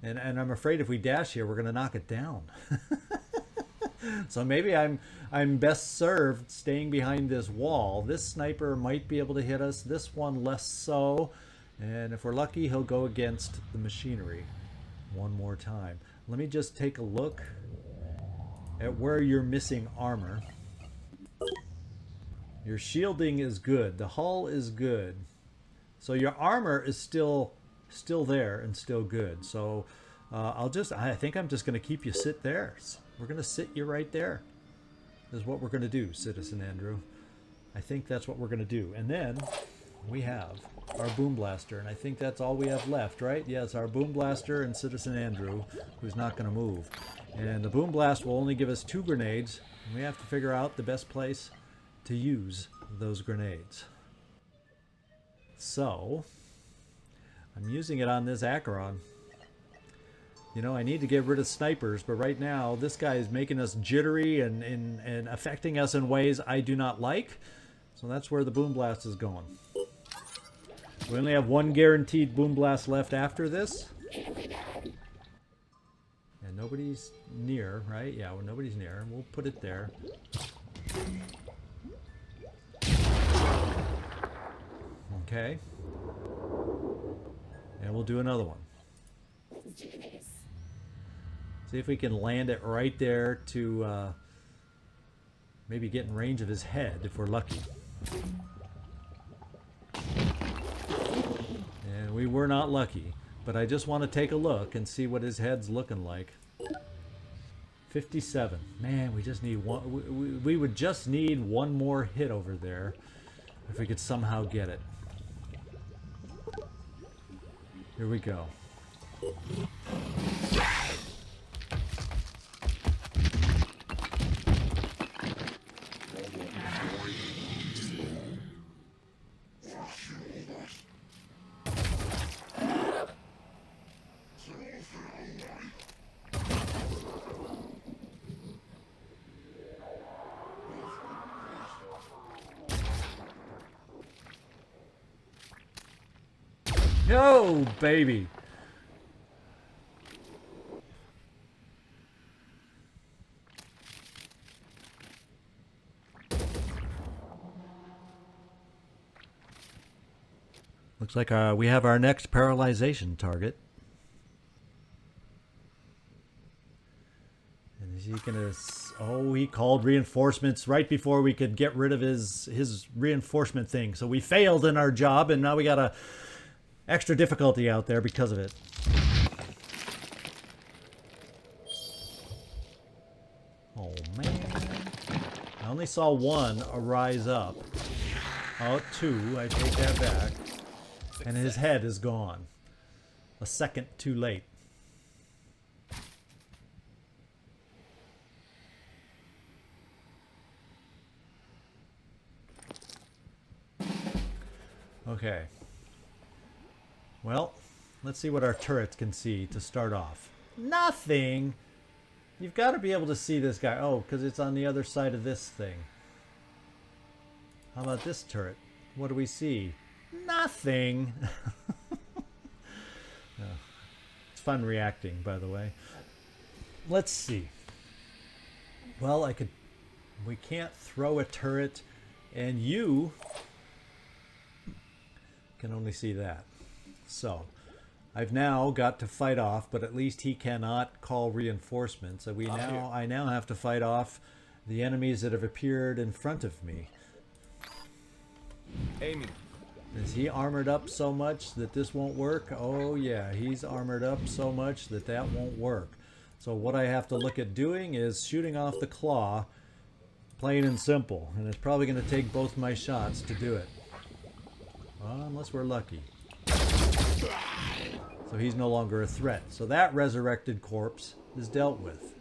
and I'm afraid if we dash here, we're going to knock it down. So maybe I'm best served staying behind this wall. This sniper might be able to hit us. This one less so. And if we're lucky, he'll go against the machinery one more time. Let me just take a look at where you're missing armor. Your shielding is good. The hull is good. So your armor is still there and still good. So I think I'm just going to keep you sit there. We're going to sit you right there. Is what we're going to do, Citizen Andrew. I think that's what we're going to do. And then we have our Boom Blaster, and I think that's all we have left, right? Yes, our Boom Blaster and Citizen Andrew, who's not going to move. And the Boom Blast will only give us 2 grenades. And we have to figure out the best place to use those grenades. So I'm using it on this Acheron. You know, I need to get rid of snipers, but right now this guy is making us jittery and affecting us in ways I do not like. So that's where the Boom Blast is going. We only have 1 guaranteed Boom Blast left after this. And nobody's near, right? Yeah, well, nobody's near. We'll put it there. Okay. And we'll do another one. See if we can land it right there to maybe get in range of his head if we're lucky. And we were not lucky, but I just want to take a look and see what his head's looking like. 57. Man, we just need one. We would just need one more hit over there if we could somehow get it. Here we go. Yo, baby. Looks like we have our next paralyzation target. And is he gonna? Oh, he called reinforcements right before we could get rid of his reinforcement thing. So we failed in our job, and now we got a extra difficulty out there because of it. Oh man! I only saw one rise up. Oh, two. I take that back. And his head is gone. A second too late. Okay. Well, let's see what our turrets can see to start off. Nothing! You've got to be able to see this guy. Oh, because it's on the other side of this thing. How about this turret? What do we see? Nothing. It's fun reacting, by the way. Let's see. Well, we can't throw a turret, and you can only see that. So I've now got to fight off, but at least he cannot call reinforcements. So I now have to fight off the enemies that have appeared in front of me. Aiming. Is he armored up so much that this won't work? Oh yeah, he's armored up so much that that won't work. So what I have to look at doing is shooting off the claw, plain and simple. And it's probably going to take both my shots to do it. Well, unless we're lucky. So he's no longer a threat. So that resurrected corpse is dealt with.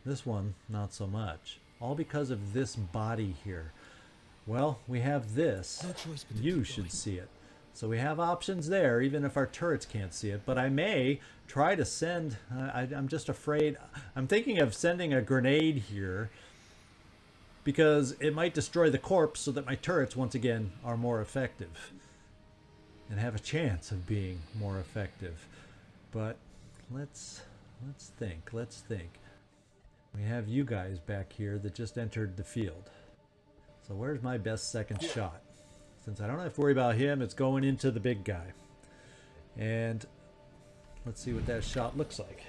This one, not so much. All because of this body here. Well, we have this. You should see it. So we have options there, even if our turrets can't see it. But I may try to send... I'm just afraid... I'm thinking of sending a grenade here, because it might destroy the corpse so that my turrets, once again, are more effective. And have a chance of being more effective. But let's think. Let's think. We have you guys back here that just entered the field. So where's my best second shot? Since I don't have to worry about him, it's going into the big guy. And let's see what that shot looks like.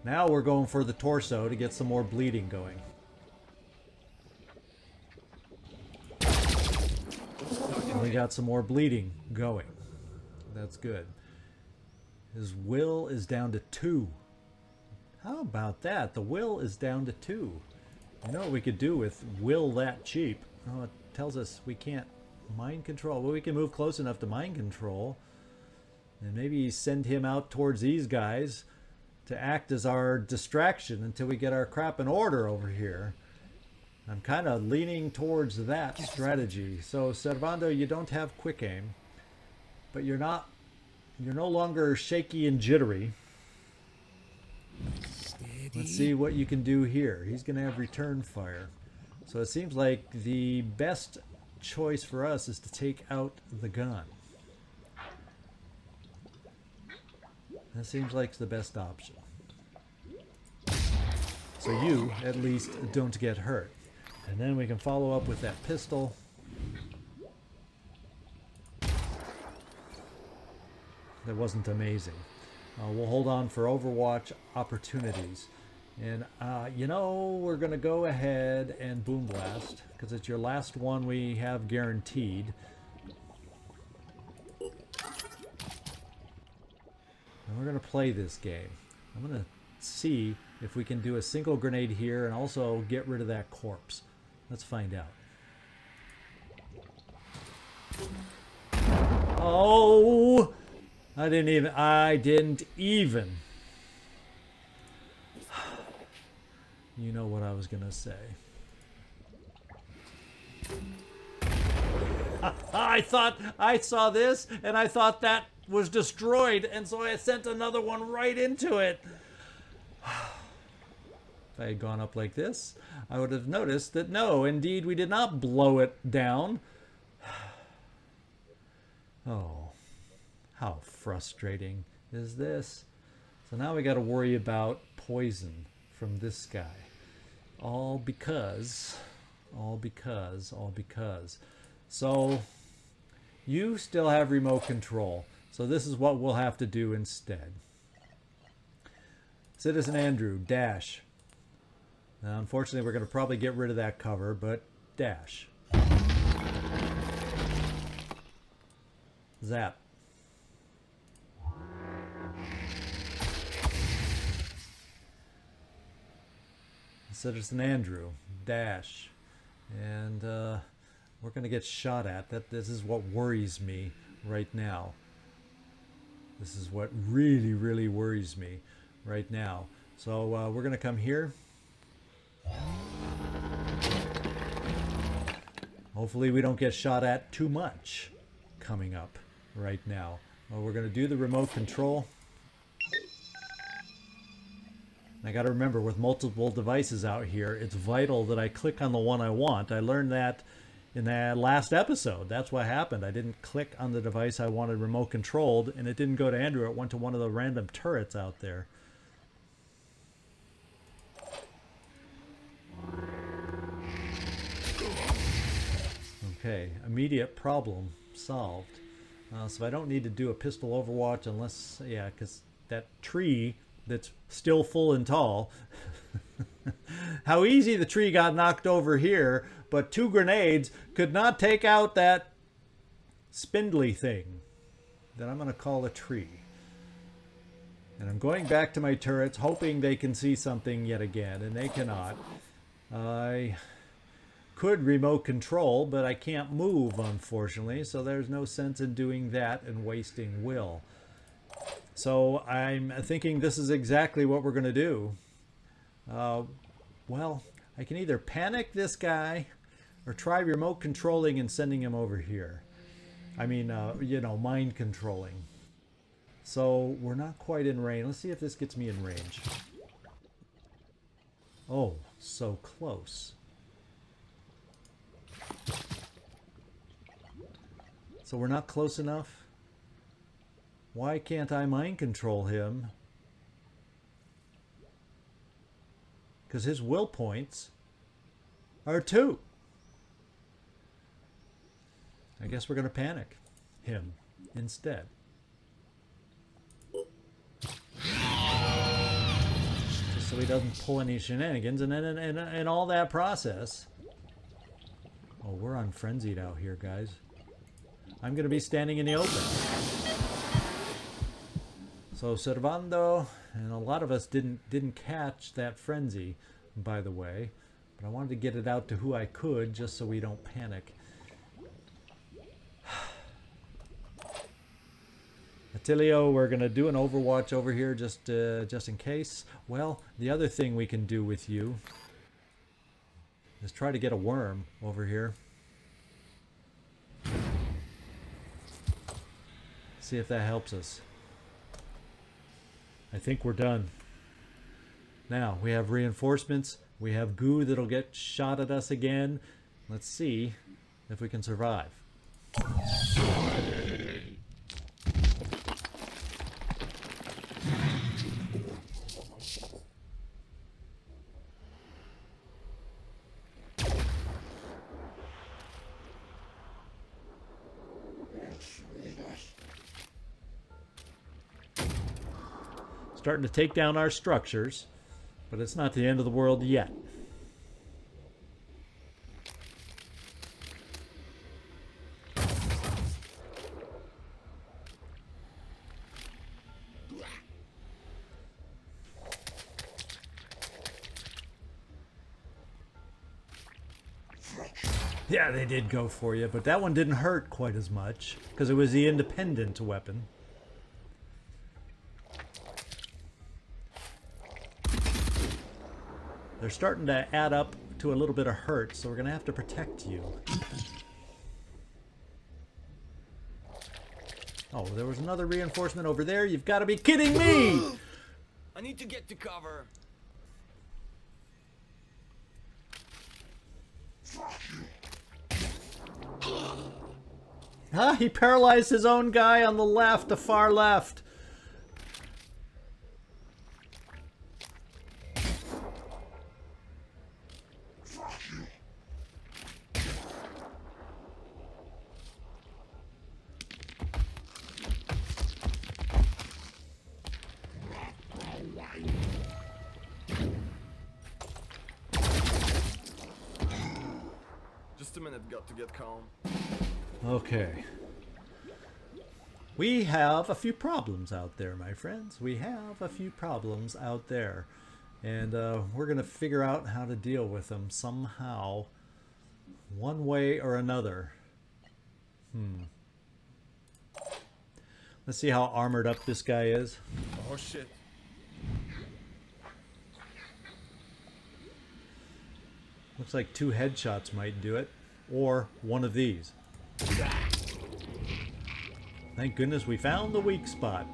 Now we're going for the torso to get some more bleeding going. And we got some more bleeding going. That's good. His will is down to 2. How about that? The will is down to 2. You know what we could do with will that cheap? Oh, it tells us we can't mind control. Well, we can move close enough to mind control. And maybe send him out towards these guys to act as our distraction until we get our crap in order over here. I'm kind of leaning towards that strategy. So, Servando, you don't have quick aim. But you're no longer shaky and jittery. Let's see what you can do here. He's going to have return fire. So it seems like the best choice for us is to take out the gun. That seems like the best option. So you, at least, don't get hurt. And then we can follow up with that pistol. That wasn't amazing. We'll hold on for Overwatch opportunities. And, you know, we're going to go ahead and Boom Blast, because it's your last one we have guaranteed. And we're going to play this game. I'm going to see if we can do a single grenade here and also get rid of that corpse. Let's find out. Oh! I didn't even. You know what I was going to say. I thought I saw this and I thought that was destroyed, and so I sent another one right into it. If I had gone up like this, I would have noticed that no, indeed, we did not blow it down. Oh, how frustrating is this? So now we got to worry about poison from this guy. All because. So you still have remote control. So this is what we'll have to do instead. Citizen Andrew, dash. Now, unfortunately, we're going to probably get rid of that cover, but dash. Zap. Citizen Andrew, dash. And we're going to get shot at. This is what worries me right now. This is what really, really worries me right now. So we're going to come here. Hopefully we don't get shot at too much coming up right now. Well, we're going to do the remote control. I got to remember, with multiple devices out here, it's vital that I click on the one I want. I learned that in that last episode. That's what happened. I didn't click on the device I wanted remote controlled, and it didn't go to Andrew. It went to one of the random turrets out there. Okay, immediate problem solved. So I don't need to do a pistol overwatch unless, yeah, because that tree that's still full and tall. How easy the tree got knocked over here, but 2 grenades could not take out that spindly thing that I'm going to call a tree. And I'm going back to my turrets, hoping they can see something yet again, and they cannot. I could remote control, but I can't move, unfortunately, so there's no sense in doing that and wasting will. So I'm thinking this is exactly what we're going to do. Well, I can either panic this guy or try remote controlling and sending him over here. I mean, you know, mind controlling. So we're not quite in range. Let's see if this gets me in range. Oh, so close. So we're not close enough? Why can't I mind control him? Because his will points are 2. I guess we're going to panic him instead. Just so he doesn't pull any shenanigans. And then in all that process... Oh, we're unfrenzied out here, guys. I'm going to be standing in the open. So Servando, and a lot of us didn't catch that frenzy, by the way. But I wanted to get it out to who I could, just so we don't panic. Attilio, we're going to do an overwatch over here just in case. Well, the other thing we can do with you is try to get a worm over here. See if that helps us. I think we're done. Now, we have reinforcements. We have goo that'll get shot at us again. Let's see if we can survive. Starting to take down our structures, but it's not the end of the world yet. Yeah, they did go for you, but that one didn't hurt quite as much because it was the independent weapon. They're starting to add up to a little bit of hurt, so we're going to have to protect you. Oh, there was another reinforcement over there. You've got to be kidding me! I need to get to cover. Ah, he paralyzed his own guy on the left, the far left. Just a minute, got to get calm. Okay. We have a few problems out there, my friends. We have a few problems out there. And we're going to figure out how to deal with them somehow, one way or another. Let's see how armored up this guy is. Oh shit. Looks like 2 headshots might do it. Or one of these. Thank goodness we found the weak spot.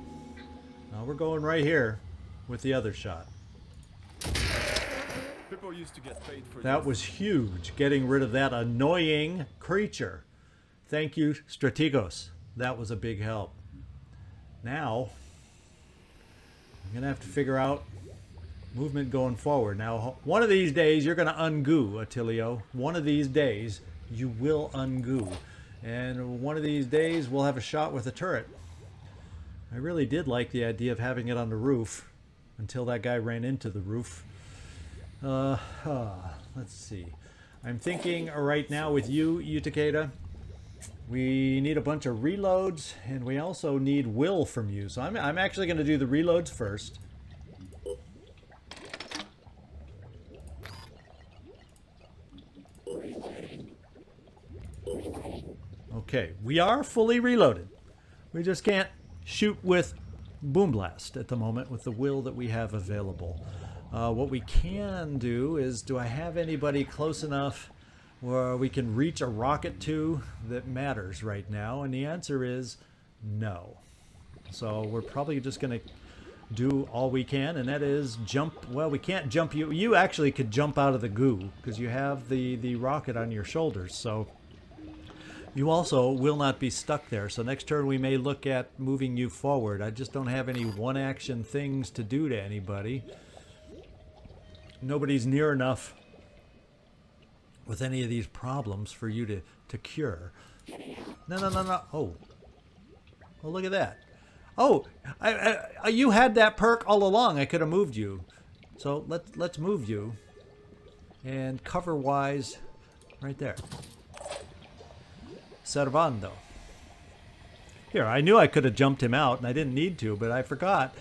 Now we're going right here with the other shot. People used to get paid for That this. was huge, getting rid of that annoying creature. Thank you, Strategos. That was a big help. Now, I'm going to have to figure out movement going forward. Now, one of these days, you're going to ungoo, Attilio. One of these days, you will ungoo. And one of these days, we'll have a shot with a turret. I really did like the idea of having it on the roof until that guy ran into the roof. Let's see. I'm thinking right now with you, Takeda, we need a bunch of reloads, and we also need will from you. So I'm actually going to do the reloads first. Okay, we are fully reloaded. We just can't shoot with Boom Blast at the moment with the will that we have available. What we can do is, do I have anybody close enough where we can reach a rocket to that matters right now? And the answer is no. So we're probably just going to do all we can, and that is jump. Well, we can't jump you. You actually could jump out of the goo because you have the rocket on your shoulders. So you also will not be stuck there. So next turn we may look at moving you forward. I just don't have any one-action things to do to anybody. Nobody's near enough with any of these problems for you to cure. No. Oh, look at that. Oh, you had that perk all along. I could have moved you. So let's move you. And cover-wise, right there. Servando. Here, I knew I could have jumped him out, and I didn't need to, but I forgot.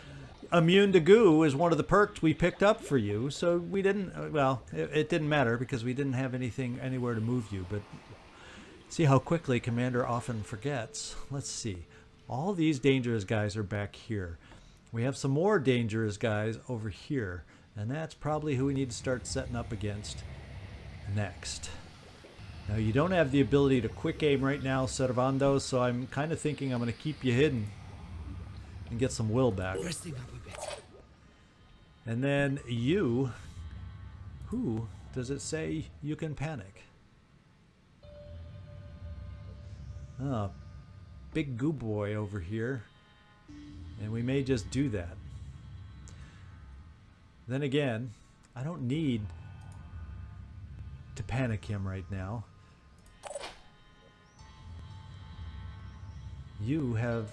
Immune to goo is one of the perks we picked up for you, so we didn't, well, it didn't matter because we didn't have anything anywhere to move you, but see how quickly Commander often forgets. Let's see. All these dangerous guys are back here. We have some more dangerous guys over here, and that's probably who we need to start setting up against next. Now, you don't have the ability to quick aim right now, Servando, so I'm kind of thinking I'm going to keep you hidden and get some will back. And then you, who does it say you can panic? Oh, big goo boy over here. And we may just do that. Then again, I don't need to panic him right now. You have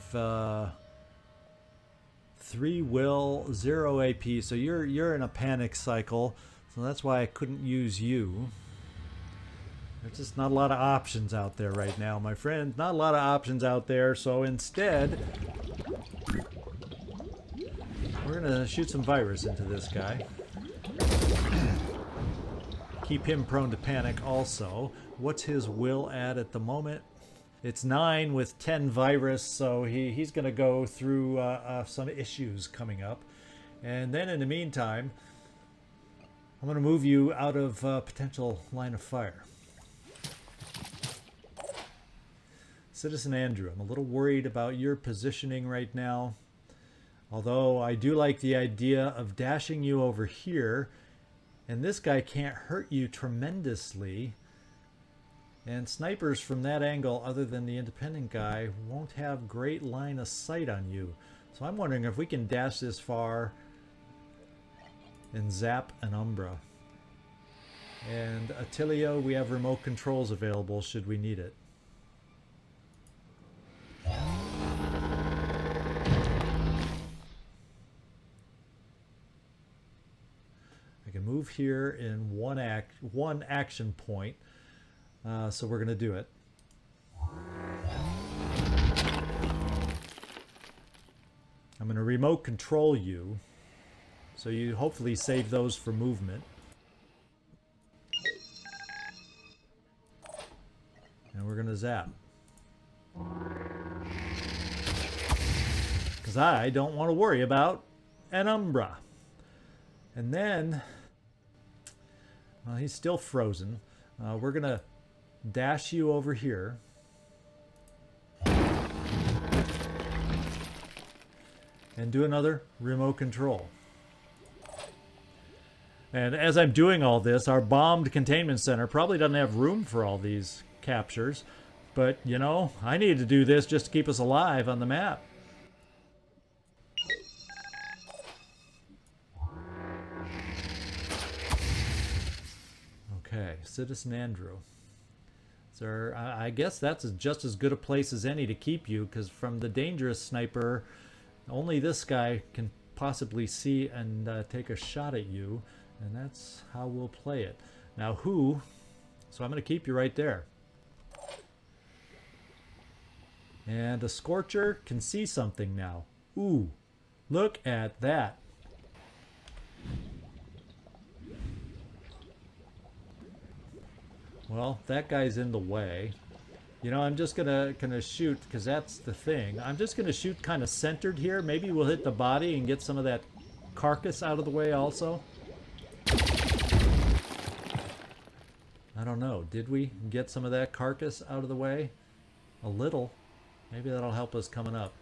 3 will, 0 AP, so you're in a panic cycle, so that's why I couldn't use you. There's just not a lot of options out there right now, my friend. Not a lot of options out there, so instead we're gonna shoot some virus into this guy. Keep him prone to panic also. What's his will at the moment? It's 9 with 10 virus, so he's going to go through some issues coming up. And then in the meantime, I'm going to move you out of potential line of fire. Citizen Andrew, I'm a little worried about your positioning right now. Although I do like the idea of dashing you over here. And this guy can't hurt you tremendously. And snipers from that angle, other than the independent guy, won't have great line of sight on you. So I'm wondering if we can dash this far and zap an Umbra. And Attilio, we have remote controls available should we need it. I can move here in one action point, so we're going to do it. I'm going to remote control you, so you hopefully save those for movement. And we're going to zap. Because I don't want to worry about an Umbra. And then, well, he's still frozen. We're going to dash you over here. And do another remote control. And as I'm doing all this, our bombed containment center probably doesn't have room for all these captures. But, you know, I need to do this just to keep us alive on the map. Okay, Citizen Andrew. So I guess that's just as good a place as any to keep you, because from the dangerous sniper, only this guy can possibly see and take a shot at you, and that's how we'll play it. Now who? So I'm going to keep you right there. And the Scorcher can see something now. Ooh, look at that. Well, that guy's in the way. You know, I'm just gonna shoot, because that's the thing. I'm just gonna shoot kind of centered here. Maybe we'll hit the body and get some of that carcass out of the way also. I don't know. Did we get some of that carcass out of the way? A little. Maybe that'll help us coming up.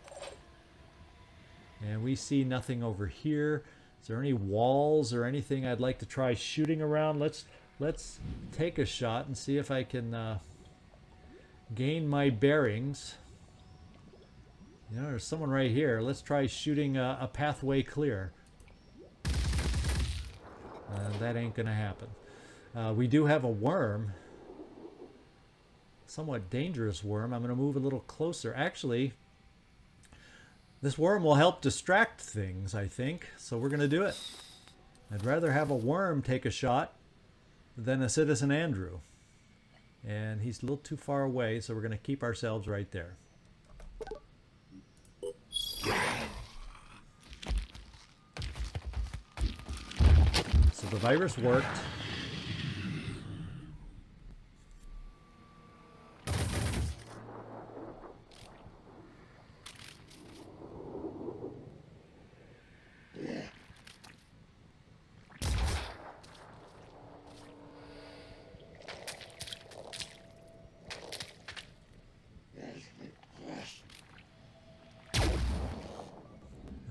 And we see nothing over here. Is there any walls or anything I'd like to try shooting around? Let's take a shot and see if I can gain my bearings. You know, there's someone right here. Let's try shooting a pathway clear. That ain't gonna happen. We do have a worm. Somewhat dangerous worm. I'm gonna move a little closer. Actually, this worm will help distract things, I think. So we're gonna do it. I'd rather have a worm take a shot than a Citizen Andrew. And he's a little too far away, so we're going to keep ourselves right there. So the virus worked.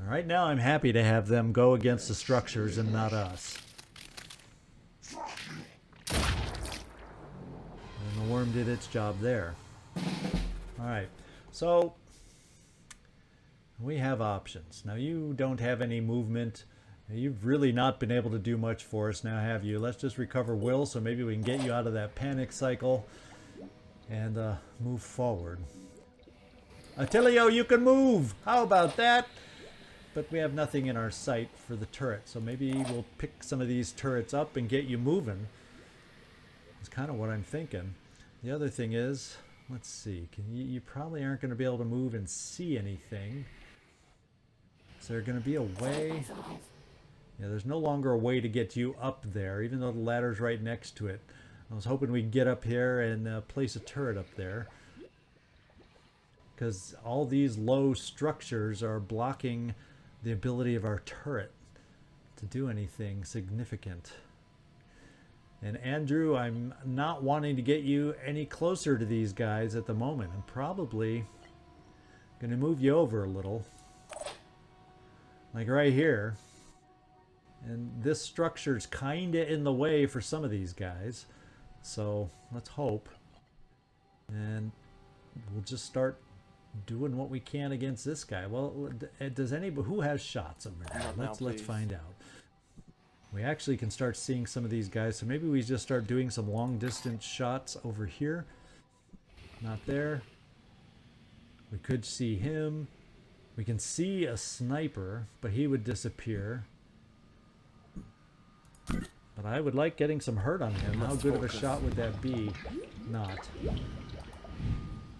Right now I'm happy to have them go against the structures and not us. And the worm did its job there. Alright, so we have options. Now you don't have any movement. You've really not been able to do much for us now, have you? Let's just recover will, so maybe we can get you out of that panic cycle and move forward. Attilio, you can move! How about that? But we have nothing in our sight for the turret, so maybe we'll pick some of these turrets up and get you moving. That's kind of what I'm thinking. The other thing is, let's see, you probably aren't going to be able to move and see anything. Is there going to be a way? Yeah, there's no longer a way to get you up there, even though the ladder's right next to it. I was hoping we'd get up here and place a turret up there, because all these low structures are blocking the ability of our turret to do anything significant. And Andrew, I'm not wanting to get you any closer to these guys at the moment. I'm probably going to move you over a little, like right here. And this structure's kind of in the way for some of these guys, so let's hope. And we'll just start doing what we can against this guy. Well, does anybody who has shots over here? Not now, Let's please. find out. We actually can start seeing some of these guys, so maybe we just start doing some long distance shots over here. Not there. We could see him. We can see a sniper, but he would disappear. But I would like getting some hurt on him. How good of a shot would that be? Not.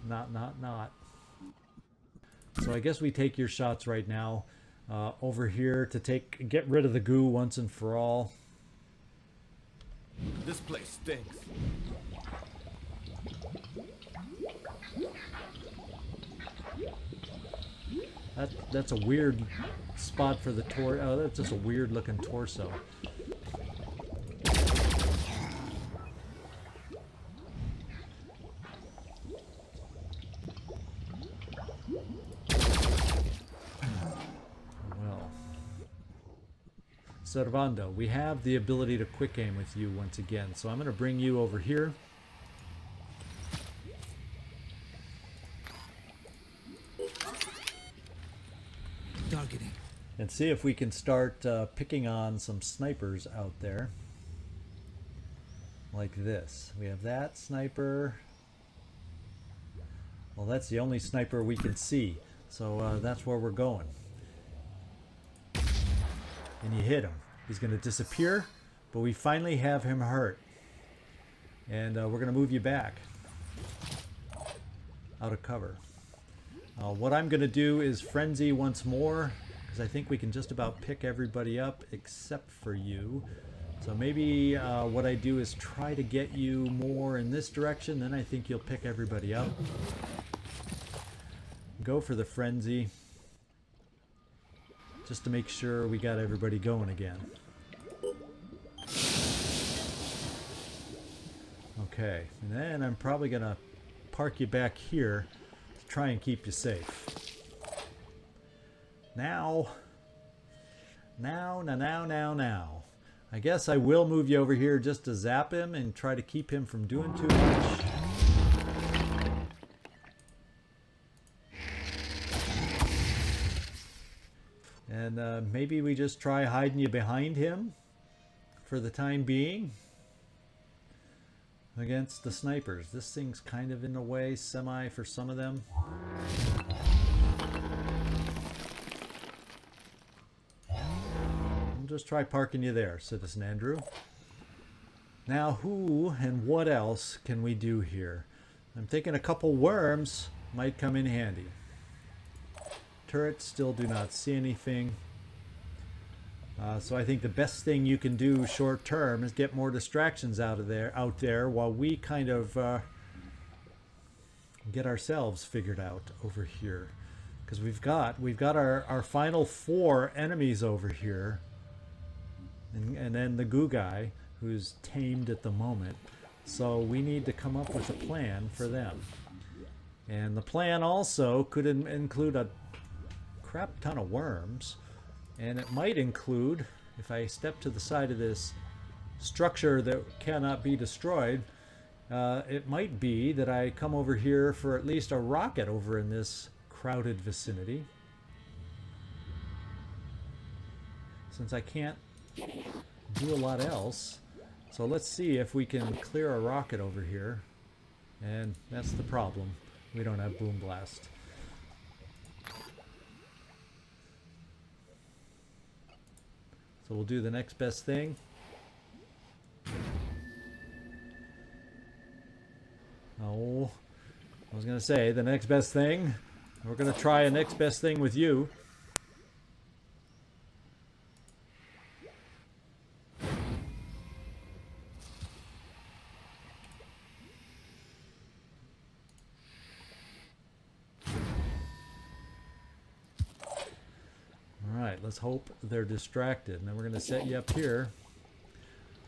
Not. So I guess we take your shots right now. Over here to get rid of the goo once and for all. This place stinks. That's a weird spot for the torso. Oh, that's just a weird looking torso. Servando, we have the ability to quick aim with you once again, so I'm going to bring you over here. Targeting. And see if we can start picking on some snipers out there. Like this. We have that sniper. Well, that's the only sniper we can see, so that's where we're going. And you hit him. He's going to disappear, but we finally have him hurt. And we're going to move you back out of cover. What I'm going to do is frenzy once more, because I think we can just about pick everybody up except for you. So maybe what I do is try to get you more in this direction, then I think you'll pick everybody up. Go for the frenzy, just to make sure we got everybody going again. Okay, and then I'm probably going to park you back here to try and keep you safe. Now. I guess I will move you over here just to zap him and try to keep him from doing too much. And maybe we just try hiding you behind him for the time being against the snipers. This thing's kind of in the way, semi, for some of them. We'll just try parking you there, Citizen Andrew. Now, who and what else can we do here? I'm thinking a couple worms might come in handy. Turrets still do not see anything. So I think the best thing you can do short term is get more distractions out there while we kind of get ourselves figured out over here. Because we've got our final 4 enemies over here. And then the goo guy, who's tamed at the moment. So we need to come up with a plan for them. And the plan also could include a crap ton of worms, and it might include, if I step to the side of this structure that cannot be destroyed, it might be that I come over here for at least a rocket over in this crowded vicinity, since I can't do a lot else. So let's see if we can clear a rocket over here, and that's the problem. We don't have boom blast. So we'll do the next best thing. Oh, I was going to say the next best thing. We're going to try a next best thing with you. Let's hope they're distracted. And then we're going to set you up here.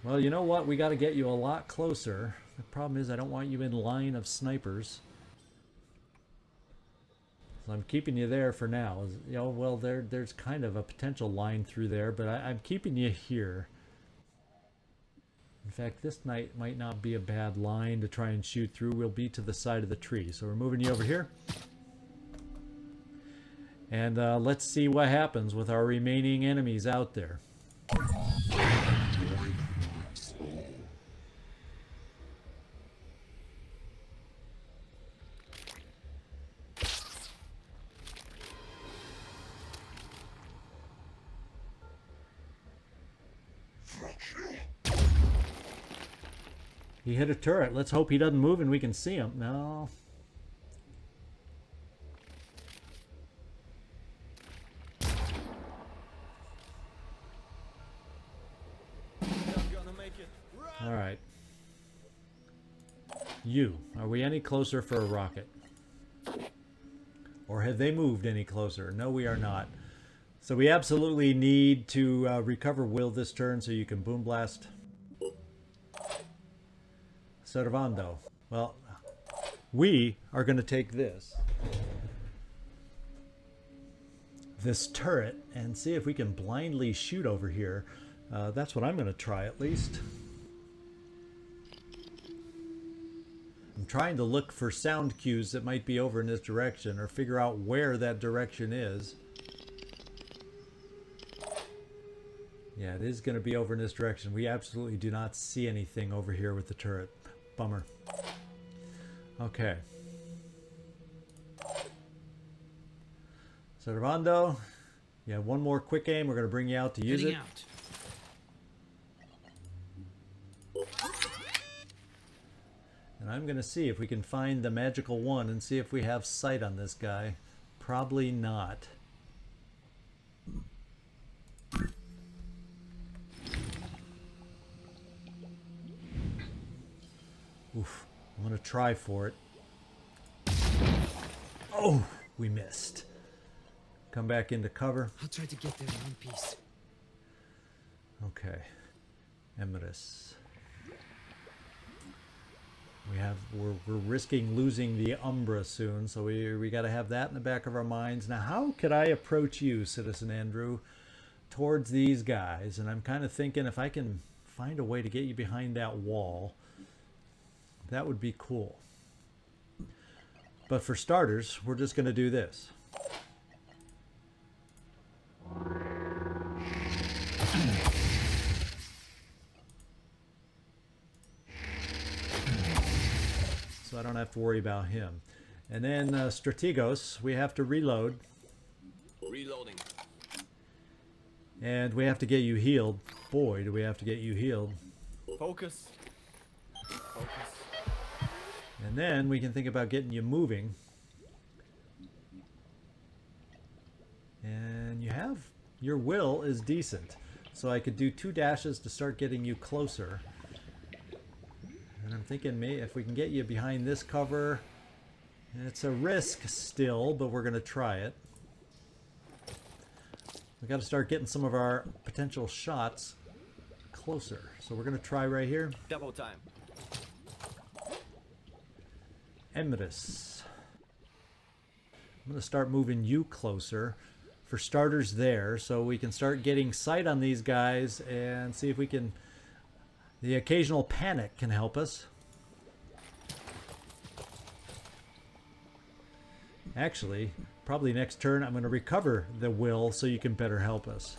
Well, you know what? We got to get you a lot closer. The problem is I don't want you in line of snipers. So I'm keeping you there for now. You know, well, there's kind of a potential line through there, but I'm keeping you here. In fact, this night might not be a bad line to try and shoot through. We'll be to the side of the tree. So we're moving you over here. And let's see what happens with our remaining enemies out there. He hit a turret. Let's hope he doesn't move and we can see him. No. All right. Are we any closer for a rocket? Or have they moved any closer? No, we are not. So we absolutely need to recover Will this turn so you can boom blast. Servando. Well, we are going to take this turret and see if we can blindly shoot over here. That's what I'm going to try at least. I'm trying to look for sound cues that might be over in this direction or figure out where that direction is. Yeah, it is going to be over in this direction. We absolutely do not see anything over here with the turret. Bummer. Okay. Servando, yeah, one more quick aim. We're going to bring you out to use it. And I'm going to see if we can find the magical one and see if we have sight on this guy. Probably not. Oof, I'm going to try for it. Oh, we missed. Come back into cover. I'll try to get there in one piece. Okay. Menace. We're risking losing the Umbra soon, so we got to have that in the back of our minds. Now, how could I approach you, Citizen Andrew, towards these guys? And I'm kind of thinking if I can find a way to get you behind that wall, that would be cool. But for starters, we're just going to do this. So I don't have to worry about him. And then Strategos, we have to reload. Reloading. And we have to get you healed. Boy, do we have to get you healed. Focus. Focus. And then we can think about getting you moving. And your will is decent. So I could do 2 dashes to start getting you closer. And I'm thinking maybe if we can get you behind this cover, it's a risk still, but we're going to try it. We got to start getting some of our potential shots closer. So we're going to try right here. Double time. Menace. I'm going to start moving you closer. For starters there, so we can start getting sight on these guys and see if we can... The occasional panic can help us. Actually, probably next turn I'm going to recover the will so you can better help us.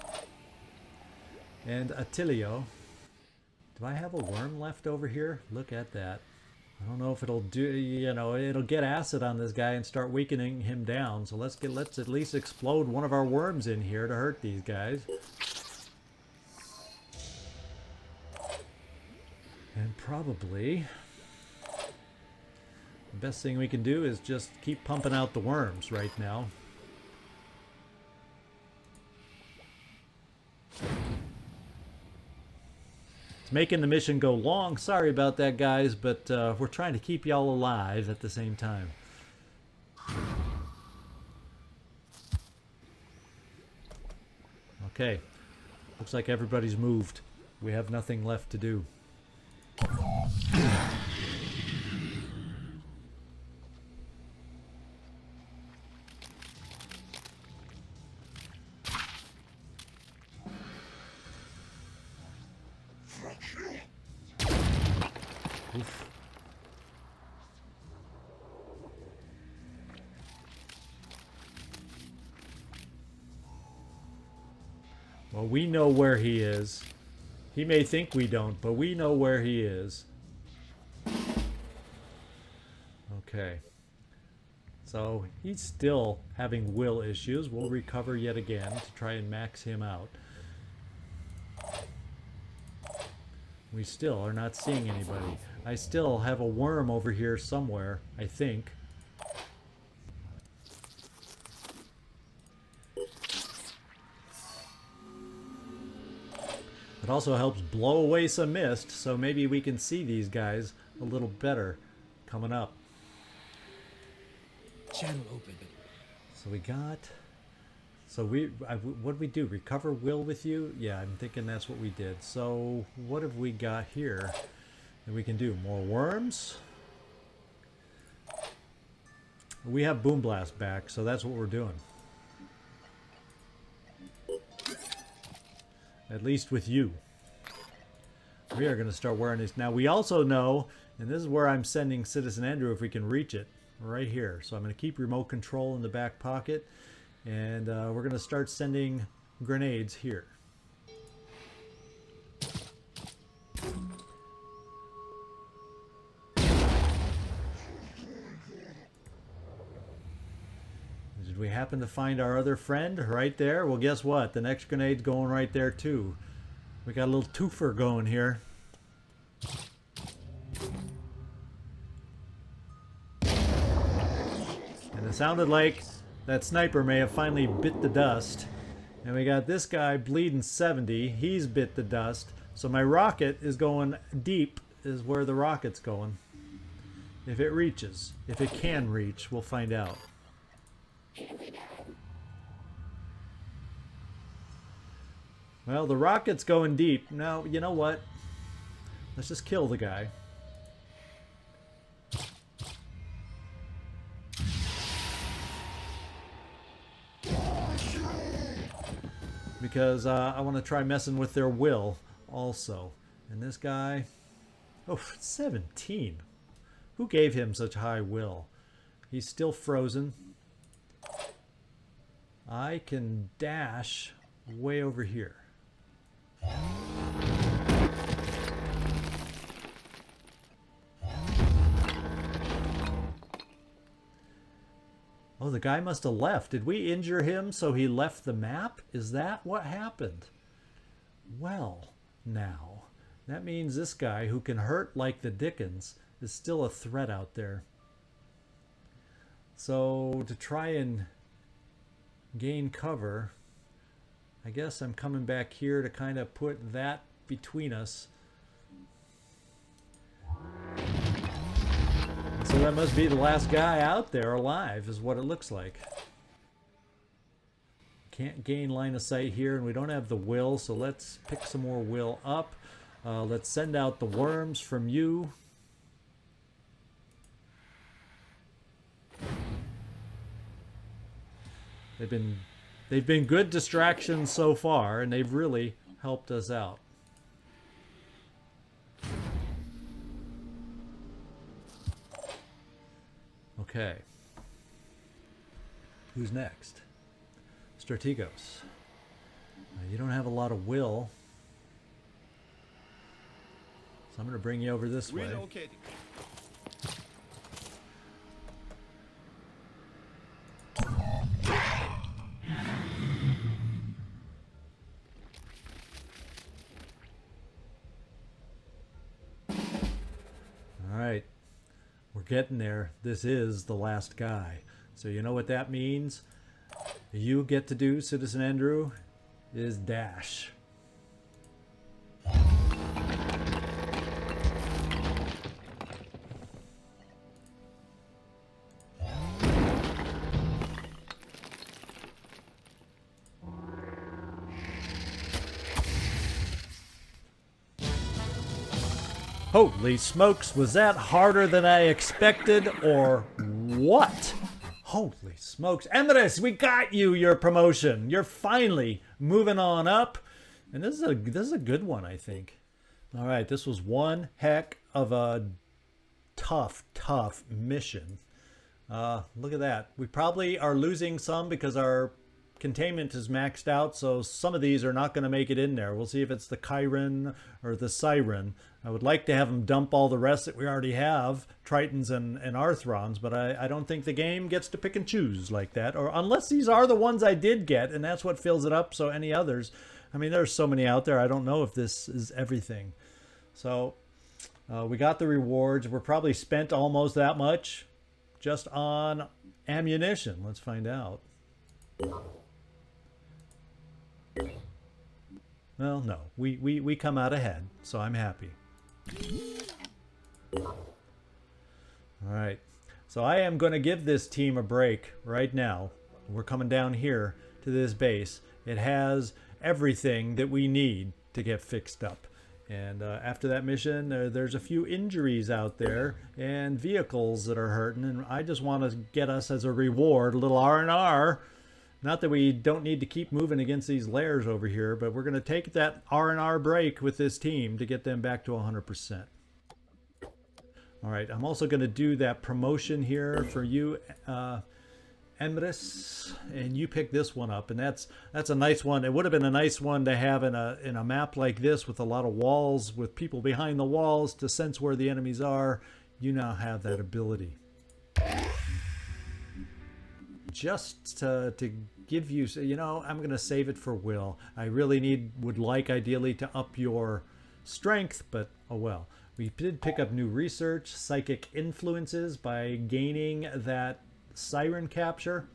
And Attilio. Do I have a worm left over here? Look at that. I don't know if it'll do, it'll get acid on this guy and start weakening him down. So let's at least explode one of our worms in here to hurt these guys. And probably the best thing we can do is just keep pumping out the worms right now. It's making the mission go long. Sorry about that, guys, but we're trying to keep y'all alive at the same time. Okay. Looks like everybody's moved. We have nothing left to do. Well, we know where he is. He may think we don't, but we know where he is. Okay. So he's still having will issues. We'll recover yet again to try and max him out. We still are not seeing anybody. I still have a worm over here somewhere, I think. It also helps blow away some mist, so maybe we can see these guys a little better coming up. Channel open. So we got... So what did we do? Recover will with you? Yeah, I'm thinking that's what we did. So what have we got here that we can do? More worms? We have Boom Blast back, so that's what we're doing. At least with you. We are going to start wearing this. Now we also know, and this is where I'm sending Citizen Andrew if we can reach it, right here. So I'm going to keep remote control in the back pocket. And we're going to start sending grenades here. Did we happen to find our other friend right there? Well, guess what? The next grenade's going right there too. We got a little twofer going here. And it sounded like that sniper may have finally bit the dust. And we got this guy bleeding 70. He's bit the dust. So my rocket is going deep, is where the rocket's going. If it reaches. If it can reach, we'll find out. Well, the rocket's going deep. Now, you know what? Let's just kill the guy. Because I want to try messing with their will also. And this guy... Oh, 17. Who gave him such high will? He's still frozen. I can dash way over here. Oh, the guy must have left. Did we injure him so he left the map? Is that what happened? Well, now, that means this guy who can hurt like the Dickens is still a threat out there. So, to try and gain cover, I guess I'm coming back here to kind of put that between us. So that must be the last guy out there alive, is what it looks like. Can't gain line of sight here, and we don't have the will, so let's pick some more will up. Let's send out the worms from you. They've been good distractions so far, and they've really helped us out. Okay. Who's next? Strategos. You don't have a lot of will. So I'm going to bring you over this way. Relocating. All right. We're getting there. This is the last guy. So you know what that means? You get to do, Citizen Andrew, is dash. Holy smokes, was that harder than I expected, or what? Holy smokes. Emrys, we got you your promotion. You're finally moving on up. And this is a good one, I think. All right, this was one heck of a tough mission. Look at that. We probably are losing some because our containment is maxed out, so some of these are not going to make it in there. We'll see if it's the Chiron or the Siren. I would like to have them dump all the rest that we already have, Tritons and Arthrons, but I don't think the game gets to pick and choose like that, or unless these are the ones I did get, and that's what fills it up, so any others. I mean, there's so many out there, I don't know if this is everything. So we got the rewards. We're probably spent almost that much just on ammunition. Let's find out. Well, no, we come out ahead, so I'm happy. All right, so I am going to give this team a break right now. We're coming down here to this base. It has everything that we need to get fixed up. And after that mission, there's a few injuries out there and vehicles that are hurting, and I just want to get us as a reward a little R&R. Not that we don't need to keep moving against these layers over here, but we're going to take that R&R break with this team to get them back to 100%. All right, I'm also going to do that promotion here for you, Emrys, and you pick this one up, and that's a nice one. It would have been a nice one to have in a map like this with a lot of walls, with people behind the walls to sense where the enemies are. You now have that ability. Just to give you, you know, I'm going to save it for Will. I really would like ideally to up your strength, but oh well. We did pick up new research, psychic influences, by gaining that Siren capture.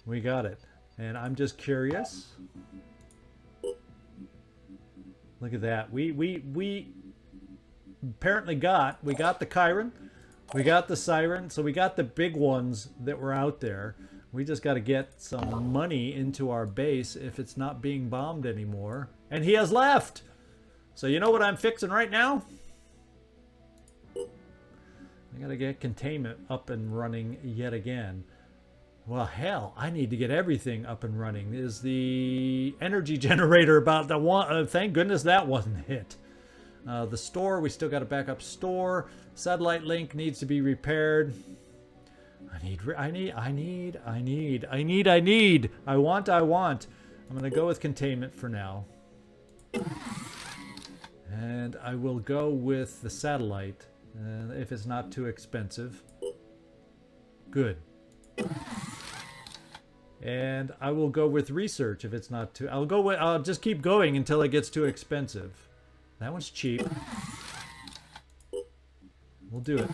We got it. And I'm just curious. Look at that. We apparently got the Chiron. We got the Siren, so we got the big ones that were out there. We just got to get some money into our base if it's not being bombed anymore. And he has left! So you know what I'm fixing right now? I got to get containment up and running yet again. Well, hell, I need to get everything up and running. Is the energy generator about the one? Thank goodness that wasn't hit. The store, we still got a backup store. Satellite link needs to be repaired. I want. I'm going to go with containment for now. And I will go with the satellite if it's not too expensive. Good. And I will go with research if it's not too... I'll just keep going until it gets too expensive. That one's cheap. We'll do it.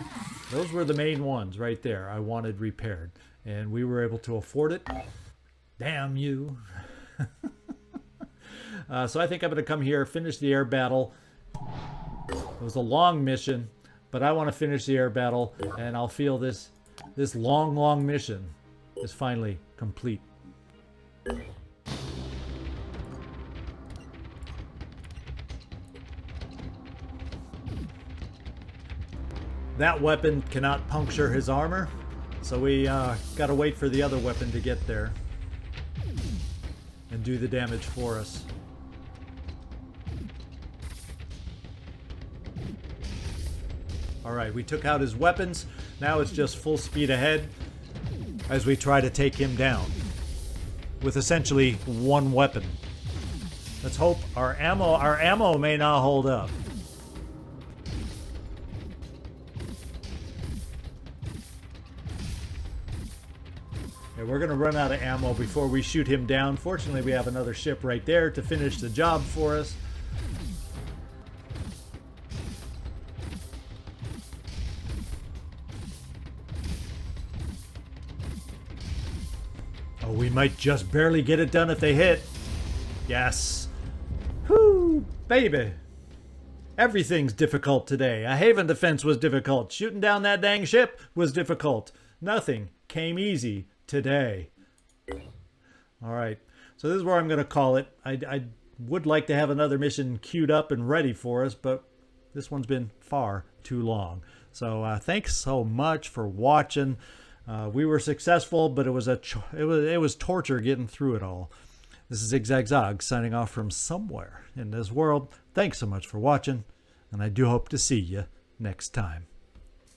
Those were the main ones right there I wanted repaired. And we were able to afford it. Damn you. So I think I'm going to come here, finish the air battle. It was a long mission, but I want to finish the air battle, and I'll feel this long mission is finally complete. That weapon cannot puncture his armor, so we got to wait for the other weapon to get there and do the damage for us. Alright, we took out his weapons. Now it's just full speed ahead as we try to take him down with essentially one weapon. Let's hope our ammo may not hold up. Yeah, we're gonna run out of ammo before we shoot him down. Fortunately, we have another ship right there to finish the job for us. Oh, we might just barely get it done if they hit. Yes. Whoo, baby. Everything's difficult today. A haven defense was difficult. Shooting down that dang ship was difficult. Nothing came easy today. All right. So this is where I'm going to call it. I would like to have another mission queued up and ready for us, but this one's been far too long. So thanks so much for watching. We were successful, but it was torture getting through it all. This is Zigzag signing off from somewhere in this world. Thanks so much for watching, and I do hope to see you next time.